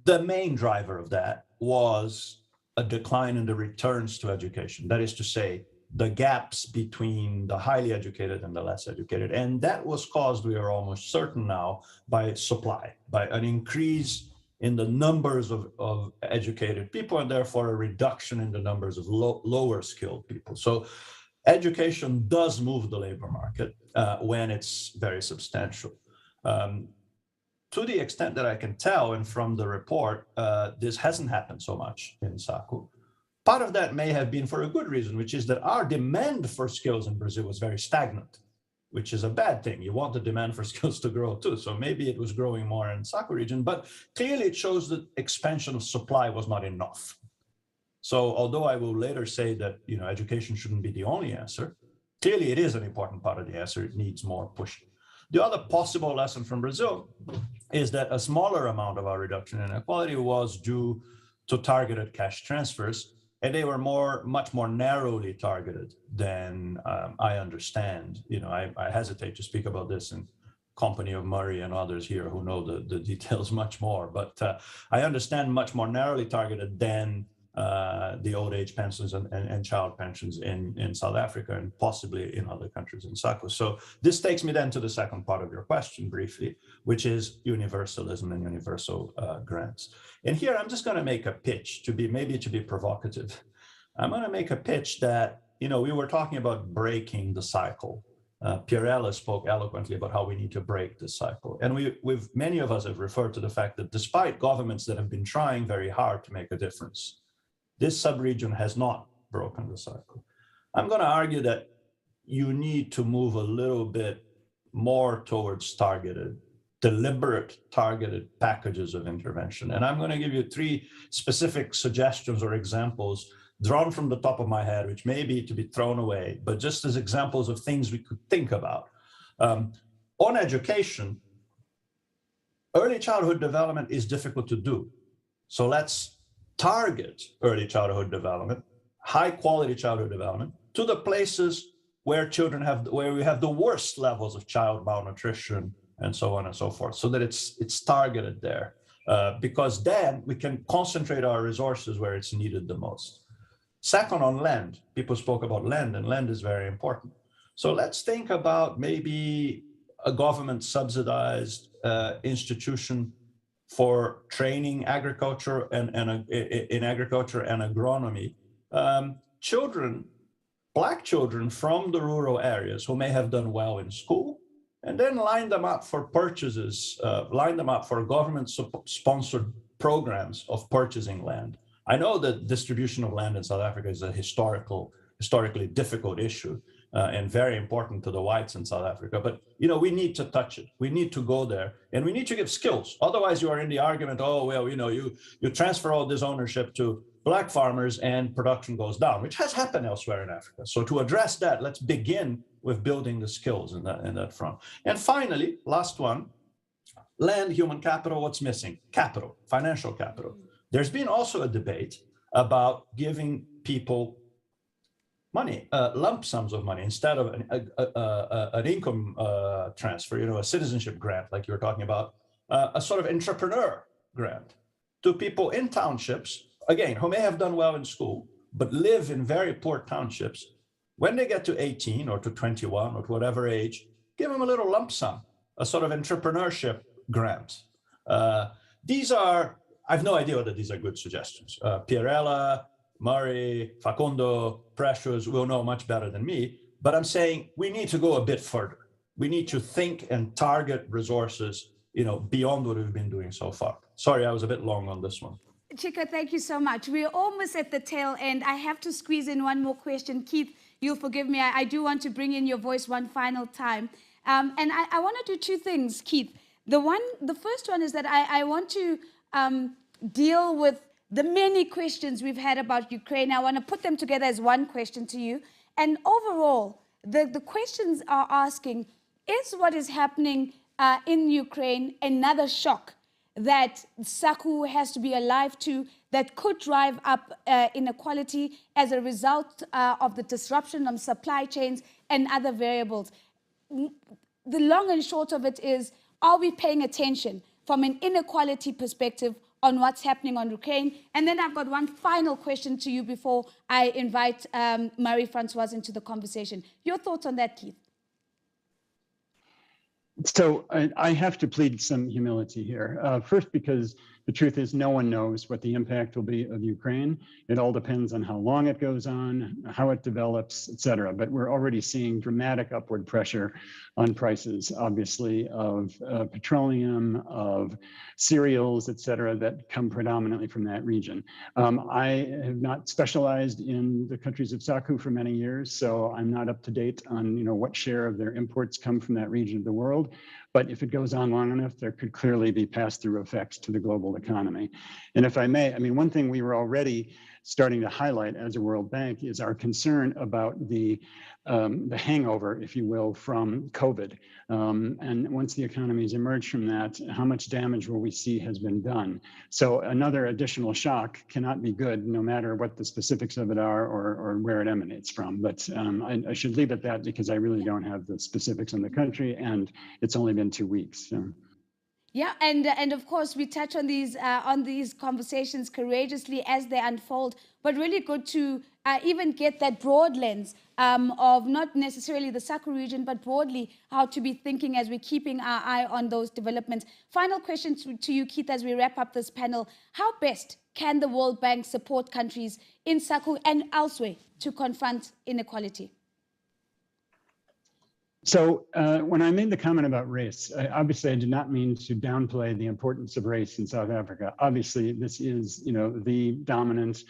The main driver of that was a decline in the returns to education. That is to say, the gaps between the highly educated and the less educated. And that was caused, we are almost certain now, by supply, by an increase in the numbers of educated people, and therefore a reduction in the numbers of lower skilled people. So education does move the labor market when it's very substantial. To the extent that I can tell, and from the report, this hasn't happened so much in SACU. Part of that may have been for a good reason, which is that our demand for skills in Brazil was very stagnant, which is a bad thing. You want the demand for skills to grow too. So maybe it was growing more in SACU region, but clearly it shows that expansion of supply was not enough. So although I will later say that, you know, education shouldn't be the only answer, clearly it is an important part of the answer. It needs more pushing. The other possible lesson from Brazil is that a smaller amount of our reduction in inequality was due to targeted cash transfers, and they were much more narrowly targeted than I understand. You know, I hesitate to speak about this in company of Murray and others here who know the details much more, but I understand much more narrowly targeted than the old age pensions and child pensions in South Africa and possibly in other countries in SACU. So this takes me then to the second part of your question briefly, which is universalism and universal grants. And here I'm just going to make a pitch to be provocative. I'm going to make a pitch that, we were talking about breaking the cycle. Pierella spoke eloquently about how we need to break this cycle. And many of us have referred to the fact that despite governments that have been trying very hard to make a difference, this subregion has not broken the cycle. I'm going to argue that you need to move a little bit more towards deliberate targeted packages of intervention. And I'm going to give you 3 specific suggestions or examples drawn from the top of my head, which may be to be thrown away, but just as examples of things we could think about. On education, early childhood development is difficult to do. So let's target early childhood development, high quality childhood development, to the places where we have the worst levels of child malnutrition and so on and so forth, so that it's targeted there, because then we can concentrate our resources where it's needed the most. Second, on land, people spoke about land, and land is very important. So let's think about maybe a government subsidized institution for training agriculture in agriculture and agronomy. Black children from the rural areas who may have done well in school, and then line them up for purchases, line them up for government-sponsored programs of purchasing land. I know that distribution of land in South Africa is a historically difficult issue and very important to the whites in South Africa, but we need to touch it. We need to go there, and we need to give skills. Otherwise, you are in the argument, oh, well, you transfer all this ownership to Black farmers and production goes down, which has happened elsewhere in Africa. So to address that, let's begin with building the skills in that front. And finally, last one, land, human capital, what's missing? Capital, financial capital. There's been also a debate about giving people money, lump sums of money, instead of an income transfer, a citizenship grant, like you were talking about, a sort of entrepreneur grant to people in townships, again, who may have done well in school, but live in very poor townships. When they get to 18 or to 21 or to whatever age, give them a little lump sum, a sort of entrepreneurship grant. I have no idea whether these are good suggestions. Pierella, Murray, Facundo, Precious will know much better than me, but I'm saying we need to go a bit further. We need to think and target resources, beyond what we've been doing so far. Sorry, I was a bit long on this one. Chika, thank you so much. We're almost at the tail end. I have to squeeze in one more question. Keith, you'll forgive me. I do want to bring in your voice one final time. And I want to do 2 things, Keith. The first one is that I want to deal with the many questions we've had about Ukraine. I want to put them together as one question to you. And overall, the questions are asking, is what is happening in Ukraine another shock that SACU has to be alive to, that could drive up inequality as a result of the disruption of supply chains and other variables? The long and short of it is, are we paying attention from an inequality perspective on what's happening on Ukraine? And then I've got one final question to you before I invite Marie-Françoise into the conversation. Your thoughts on that, Keith? So I have to plead some humility here. First, because the truth is no one knows what the impact will be of Ukraine. It all depends on how long it goes on, how it develops, et cetera. But we're already seeing dramatic upward pressure on prices, obviously, of petroleum, of cereals, et cetera, that come predominantly from that region. I have not specialized in the countries of SACU for many years, so I'm not up to date on what share of their imports come from that region of the world. But if it goes on long enough, there could clearly be pass-through effects to the global economy. And if I may, one thing we were already starting to highlight as a World Bank is our concern about the hangover, if you will, from COVID. And once the economies emerge from that, how much damage will we see has been done? So another additional shock cannot be good, no matter what the specifics of it are or where it emanates from. But I should leave it at that because I really don't have the specifics on the country, and it's only been 2 weeks. So. Yeah, and of course we touch on these conversations courageously as they unfold, but really good to even get that broad lens of not necessarily the SACU region, but broadly how to be thinking as we're keeping our eye on those developments. Final question to you, Keith, as we wrap up this panel: how best can the World Bank support countries in SACU and elsewhere to confront inequality? So when I made the comment about race, obviously I did not mean to downplay the importance of race in South Africa. Obviously, this is, the dominant,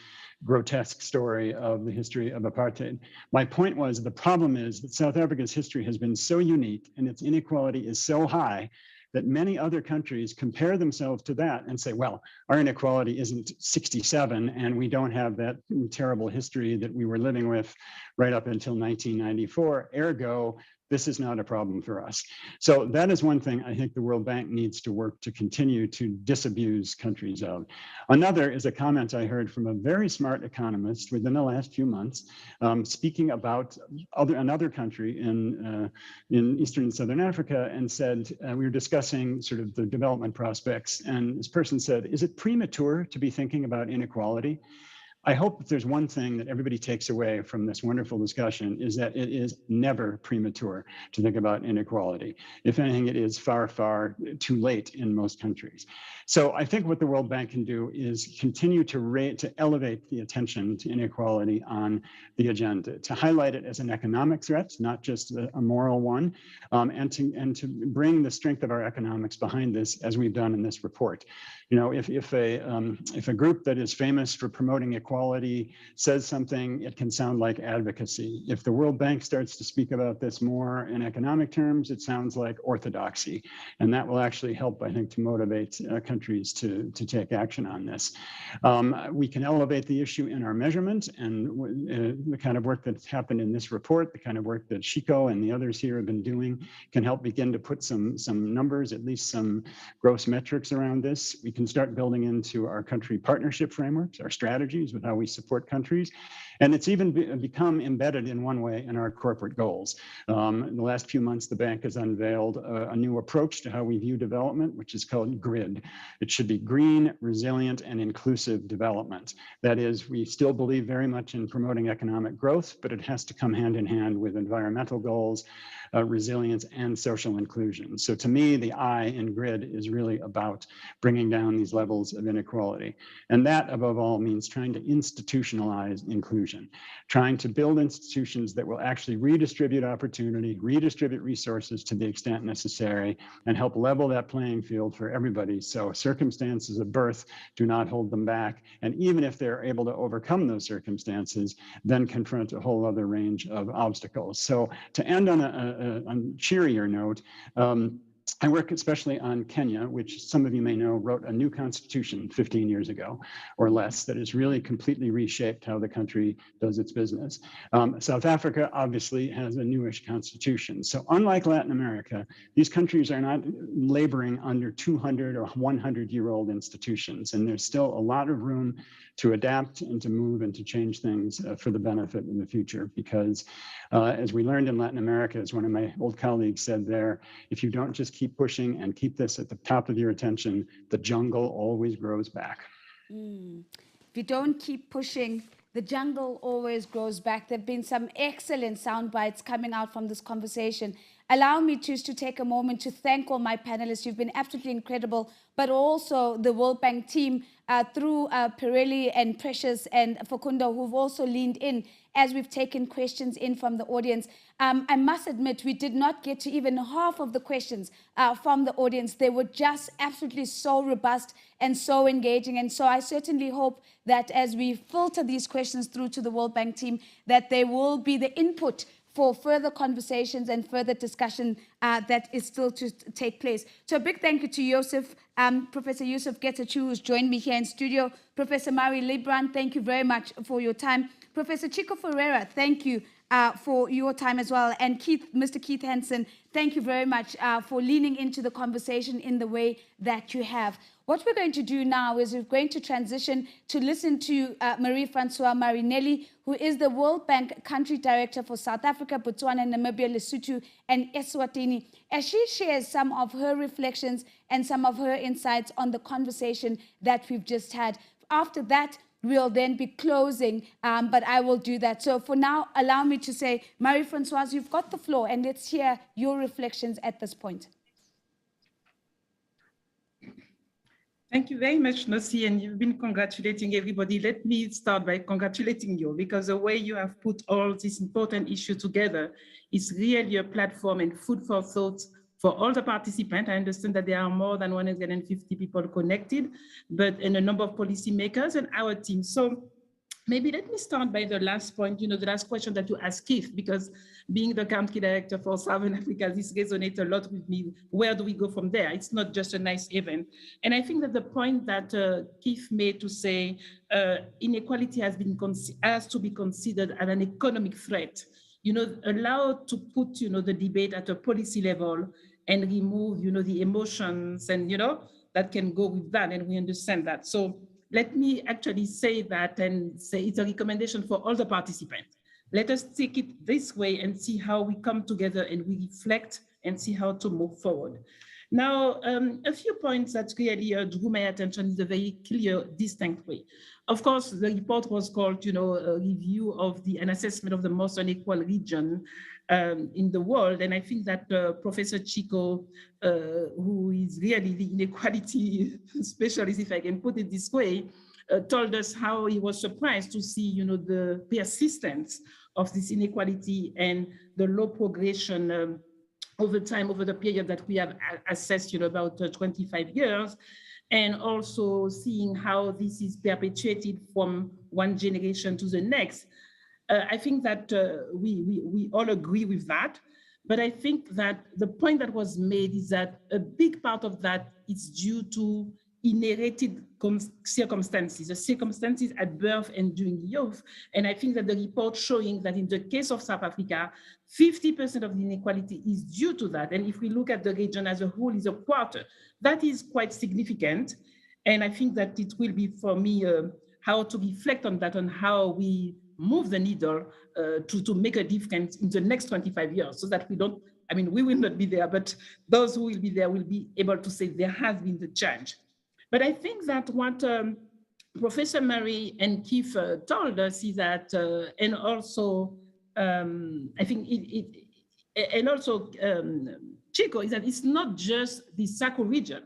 grotesque story of the history of apartheid. My point was, the problem is that South Africa's history has been so unique and its inequality is so high that many other countries compare themselves to that and say, well, our inequality isn't 67 and we don't have that terrible history that we were living with right up until 1994. Ergo, this is not a problem for us. So that is one thing I think the World Bank needs to work to continue to disabuse countries of. Another is a comment I heard from a very smart economist within the last few months, speaking about another country in Eastern and Southern Africa, and said, we were discussing sort of the development prospects, and this person said, is it premature to be thinking about inequality? I hope if there's one thing that everybody takes away from this wonderful discussion is that it is never premature to think about inequality. If anything, it is far, far too late in most countries. So I think what the World Bank can do is continue to elevate the attention to inequality on the agenda, to highlight it as an economic threat, not just a moral one, and to bring the strength of our economics behind this, as we've done in this report. If a group that is famous for promoting equality says something, it can sound like advocacy. If the World Bank starts to speak about this more in economic terms, it sounds like orthodoxy. And that will actually help, I think, to motivate countries to take action on this. We can elevate the issue in our measurement, and the kind of work that's happened in this report, the kind of work that Chico and the others here have been doing, can help begin to put some numbers, at least some gross metrics around this. We can start building into our country partnership frameworks, our strategies with how we support countries. And it's even become embedded in one way in our corporate goals. In the last few months, the bank has unveiled a new approach to how we view development, which is called GRID. It should be green, resilient, and inclusive development. That is, we still believe very much in promoting economic growth, but it has to come hand in hand with environmental goals, resilience, and social inclusion. So to me, the I in GRID is really about bringing down these levels of inequality. And that, above all, means trying to institutionalize inclusion, trying to build institutions that will actually redistribute opportunity, redistribute resources to the extent necessary, and help level that playing field for everybody, so circumstances of birth do not hold them back. And even if they're able to overcome those circumstances, then confront a whole other range of obstacles. So to end on a cheerier note, I work especially on Kenya, which some of you may know wrote a new constitution 15 years ago or less that has really completely reshaped how the country does its business. South Africa obviously has a newish constitution. So unlike Latin America, these countries are not laboring under 200 or 100-year-old institutions. And there's still a lot of room to adapt and to move and to change things for the benefit in the future. Because as we learned in Latin America, as one of my old colleagues said there, if you don't just keep pushing and keep this at the top of your attention, the jungle always grows back. If you don't keep pushing, the jungle always grows back. There have been some excellent sound bites coming out from this conversation. Allow me just to take a moment to thank all my panelists. You've been absolutely incredible, but also the World Bank team through Pirelli and Precious and Facundo, who've also leaned in as we've taken questions in from the audience. I must admit, we did not get to even half of the questions from the audience. They were just absolutely so robust and so engaging. And so I certainly hope that as we filter these questions through to the World Bank team, that there will be the input for further conversations and further discussion that is still to take place. So a big thank you to Yusuf, Professor Yusuf Getachew, who's joined me here in studio. Professor Mari Lebrand, thank you very much for your time. Professor Chico Ferreira, thank you for your time as well. And Mr. Keith Hansen, thank you very much for leaning into the conversation in the way that you have. What we're going to do now is we're going to transition to listen to Marie-Francoise Marinelli, who is the World Bank Country Director for South Africa, Botswana, Namibia, Lesotho, and Eswatini, as she shares some of her reflections and some of her insights on the conversation that we've just had. After that, we'll then be closing, but I will do that. So for now, allow me to say, Marie-Francoise, you've got the floor, and let's hear your reflections at this point. Thank you very much, Nosi, and you've been congratulating everybody. Let me start by congratulating you, because the way you have put all this important issue together is really a platform and food for thought for all the participants. I understand that there are more than 150 people connected, but in a number of policymakers and our team. So maybe let me start by the last point, the last question that you asked Keith, because being the country director for Southern Africa, this resonates a lot with me. Where do we go from there? It's not just a nice event. And I think that the point that Keith made to say inequality has to be considered as an economic threat, allowed to put, the debate at a policy level and remove, the emotions and, that can go with that. And we understand that. So let me actually say that and say it's a recommendation for all the participants. Let us take it this way and see how we come together and we reflect and see how to move forward. Now, a few points that really drew my attention in a very clear, distinct way. Of course, the report was called, a review of an assessment of the most unequal region in the world. And I think that Professor Chico, who is really the inequality specialist, if I can put it this way, told us how he was surprised to see, the persistence of this inequality and the low progression over time, over the period that we have assessed, about 25 years, and also seeing how this is perpetuated from one generation to the next. I think that we all agree with that, but I think that the point that was made is that a big part of that is due to inherited circumstances, the circumstances at birth and during youth. And I think that the report showing that in the case of South Africa, 50% of the inequality is due to that. And if we look at the region as a whole, is a quarter. That is quite significant. And I think that it will be for me how to reflect on that, on how we move the needle to make a difference in the next 25 years so that we don't, we will not be there, but those who will be there will be able to say there has been the change. But I think that what Professor Murray and Keith told us is that, and also, I think and also Chico, is that it's not just the SACO region.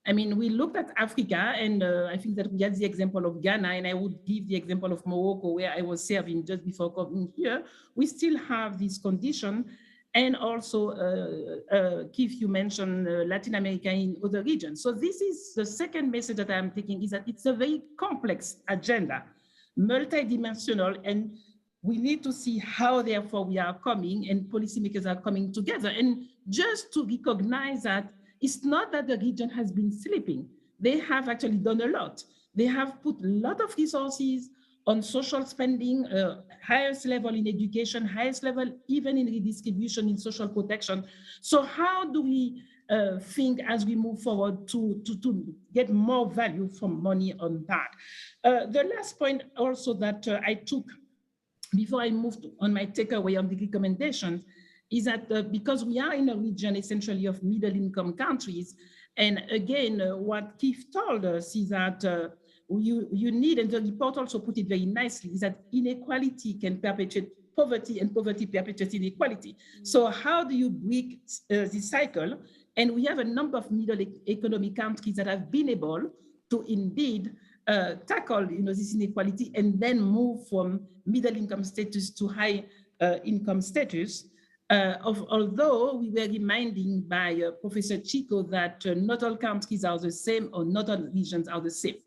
We looked at Africa, and I think that we had the example of Ghana, and I would give the example of Morocco, where I was serving just before coming here. We still have this condition. And also, Keith, you mentioned Latin America in other regions. So this is the second message that I'm taking, is that it's a very complex agenda, multidimensional, and we need to see how, therefore, we are coming and policymakers are coming together. And just to recognize that it's not that the region has been sleeping. They have actually done a lot. They have put a lot of resources on social spending, highest level in education, highest level even in redistribution in social protection. So how do we think as we move forward to get more value from money on that? The last point also that I took before I moved on my takeaway on the recommendations is that because we are in a region essentially of middle income countries, and again, what Keith told us is that you need, and the report also put it very nicely, is that inequality can perpetuate poverty and poverty perpetuates inequality. So how do you break this cycle? And we have a number of middle economic countries that have been able to indeed tackle this inequality and then move from middle income status to high income status. Although we were reminding by Professor Chico that not all countries are the same or not all regions are the same.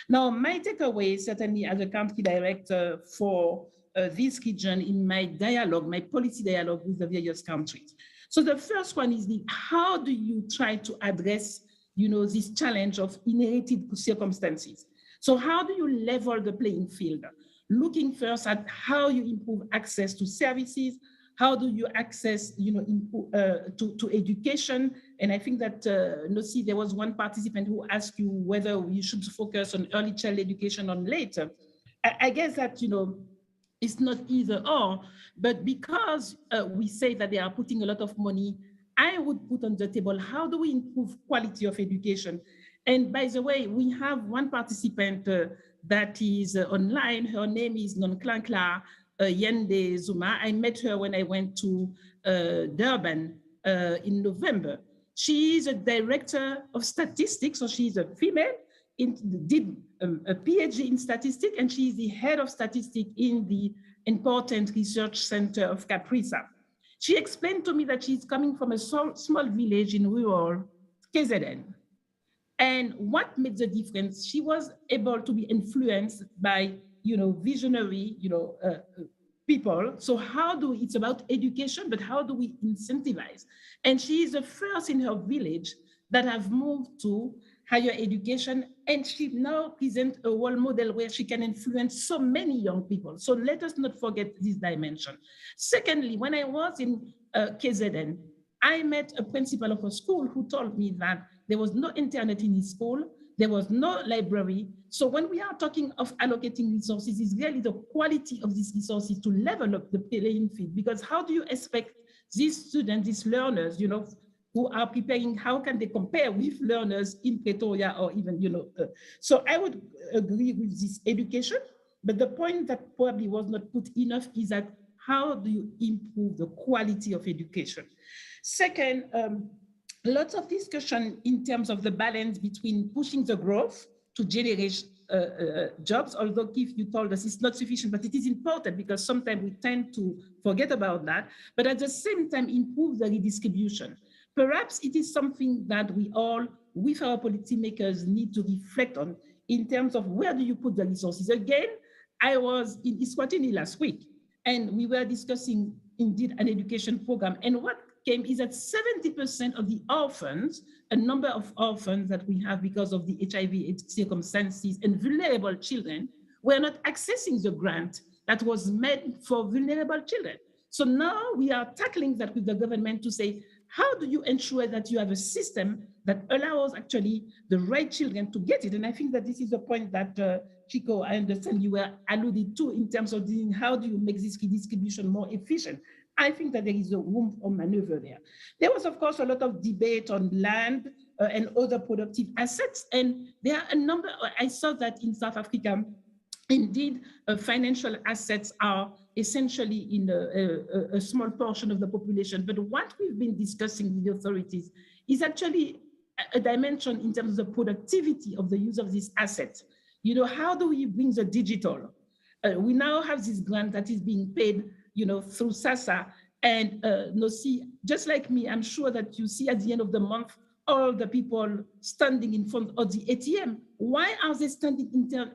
Now, my takeaway, certainly as a country director for this region in my dialogue, my policy dialogue with the various countries. So the first one is how do you try to address, this challenge of inherited circumstances? So how do you level the playing field? Looking first at how you improve access to services, How do you access, to education? And I think that, Nosi, there was one participant who asked you whether you should focus on early child education or later. I guess that, it's not either or, but because we say that they are putting a lot of money, I would put on the table, how do we improve quality of education? And by the way, we have one participant that is online. Her name is Nonklankla Yende Zuma. I met her when I went to Durban in November. She is a director of statistics, so she's a female, did a PhD in statistics, and she is the head of statistics in the important research center of Caprisa. She explained to me that she's coming from a small village in rural KZN. And what made the difference? She was able to be influenced by, visionary, people. So it's about education, but how do we incentivize? And she is the first in her village that have moved to higher education, and she now presents a role model where she can influence so many young people. So let us not forget this dimension. Secondly, when I was in KZN, I met a principal of a school who told me that there was no internet in his school, there was no library. So when we are talking of allocating resources, it's really the quality of these resources to level up the playing field, because how do you expect these students, these learners, who are preparing, how can they compare with learners in Pretoria or even, so I would agree with this education, but the point that probably was not put enough is that how do you improve the quality of education? Second, lots of discussion in terms of the balance between pushing the growth to generate jobs, although Keith, you told us it's not sufficient, but it is important because sometimes we tend to forget about that, but at the same time improve the redistribution. Perhaps it is something that we all, with our policymakers, need to reflect on in terms of where do you put the resources. Again, I was in Eswatini last week, and we were discussing indeed an education program, and what came is that 70% of the orphans, a number of orphans that we have because of the HIV circumstances and vulnerable children, were not accessing the grant that was meant for vulnerable children. So now we are tackling that with the government to say, how do you ensure that you have a system that allows actually the right children to get it? And I think that this is the point that Chico, I understand you were alluded to in terms of how do you make this redistribution more efficient? I think that there is a room for maneuver there. There was, of course, a lot of debate on land and other productive assets. And there are a number, I saw that in South Africa, indeed, financial assets are essentially in a small portion of the population. But what we've been discussing with the authorities is actually a dimension in terms of the productivity of the use of these assets. How do we bring the digital? We now have this grant that is being paid through SASA. And Nosi, just like me, I'm sure that you see at the end of the month, all the people standing in front of the ATM. Why are they standing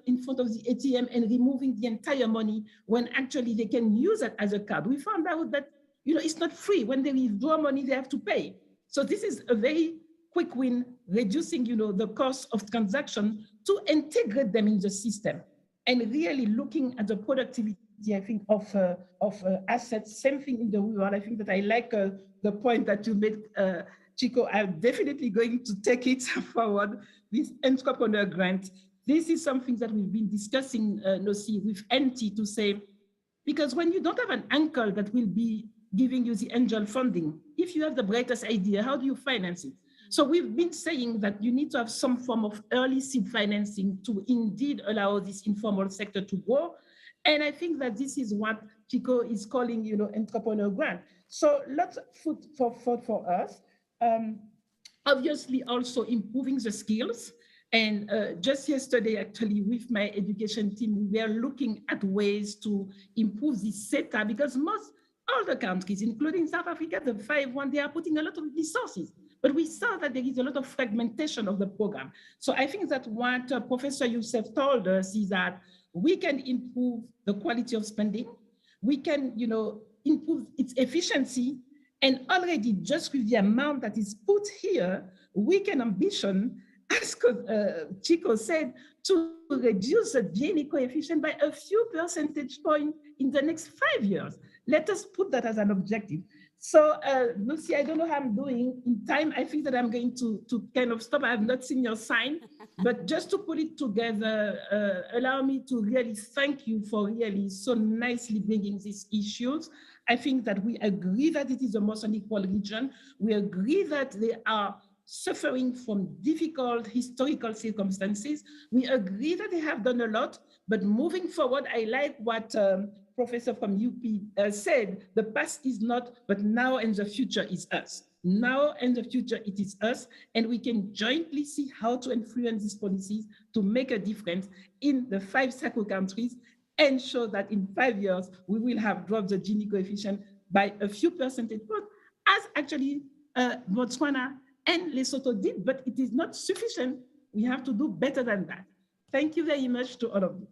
in front of the ATM and removing the entire money when actually they can use it as a card? We found out that it's not free. When they withdraw money, they have to pay. So this is a very quick win, reducing the cost of transaction to integrate them in the system. And really looking at the productivity, I think, of assets, same thing in the rural. I think that I like the point that you made, Chico. I'm definitely going to take it forward, this entrepreneur grant. This is something that we've been discussing, Nosi, with NT to say, because when you don't have an uncle that will be giving you the angel funding, if you have the brightest idea, how do you finance it? So we've been saying that you need to have some form of early seed financing to indeed allow this informal sector to grow. And I think that this is what Chico is calling, entrepreneur grant. So lots of food for us. Obviously also improving the skills. And just yesterday, actually, with my education team, we were looking at ways to improve this SETA, because all the countries, including South Africa, the 5-1, they are putting a lot of resources. But we saw that there is a lot of fragmentation of the program. So I think that what Professor Youssef told us is that we can improve the quality of spending. We can, improve its efficiency. And already just with the amount that is put here, we can ambition, as Chico said, to reduce the Gini coefficient by a few percentage points in the next 5 years. Let us put that as an objective. So, Lucy, I don't know how I'm doing. In time, I think that I'm going to kind of stop. I have not seen your sign, but just to put it together, allow me to really thank you for really so nicely bringing these issues. I think that we agree that it is the most unequal region. We agree that they are suffering from difficult historical circumstances. We agree that they have done a lot, but moving forward, I like what professor from UP said, the past is not, but now and the future is us. Now and the future, it is us, and we can jointly see how to influence these policies to make a difference in the 5 SACO countries and show that in 5 years, we will have dropped the Gini coefficient by a few percentage points, as actually Botswana and Lesotho did, but it is not sufficient. We have to do better than that. Thank you very much to all of you.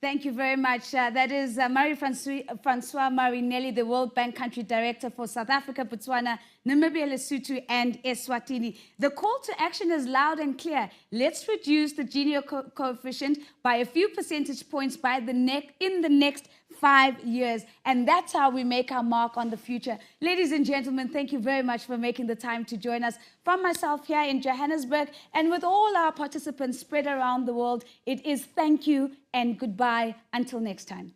Thank you very much. That is Marie-Francois Marinelli, the World Bank Country Director for South Africa, Botswana, Namibia, Lesotho, and Eswatini. The call to action is loud and clear. Let's reduce the Gini coefficient by a few percentage points in the next 5 years. And that's how we make our mark on the future. Ladies and gentlemen, thank you very much for making the time to join us. From myself here in Johannesburg and with all our participants spread around the world, it is thank you and goodbye until next time.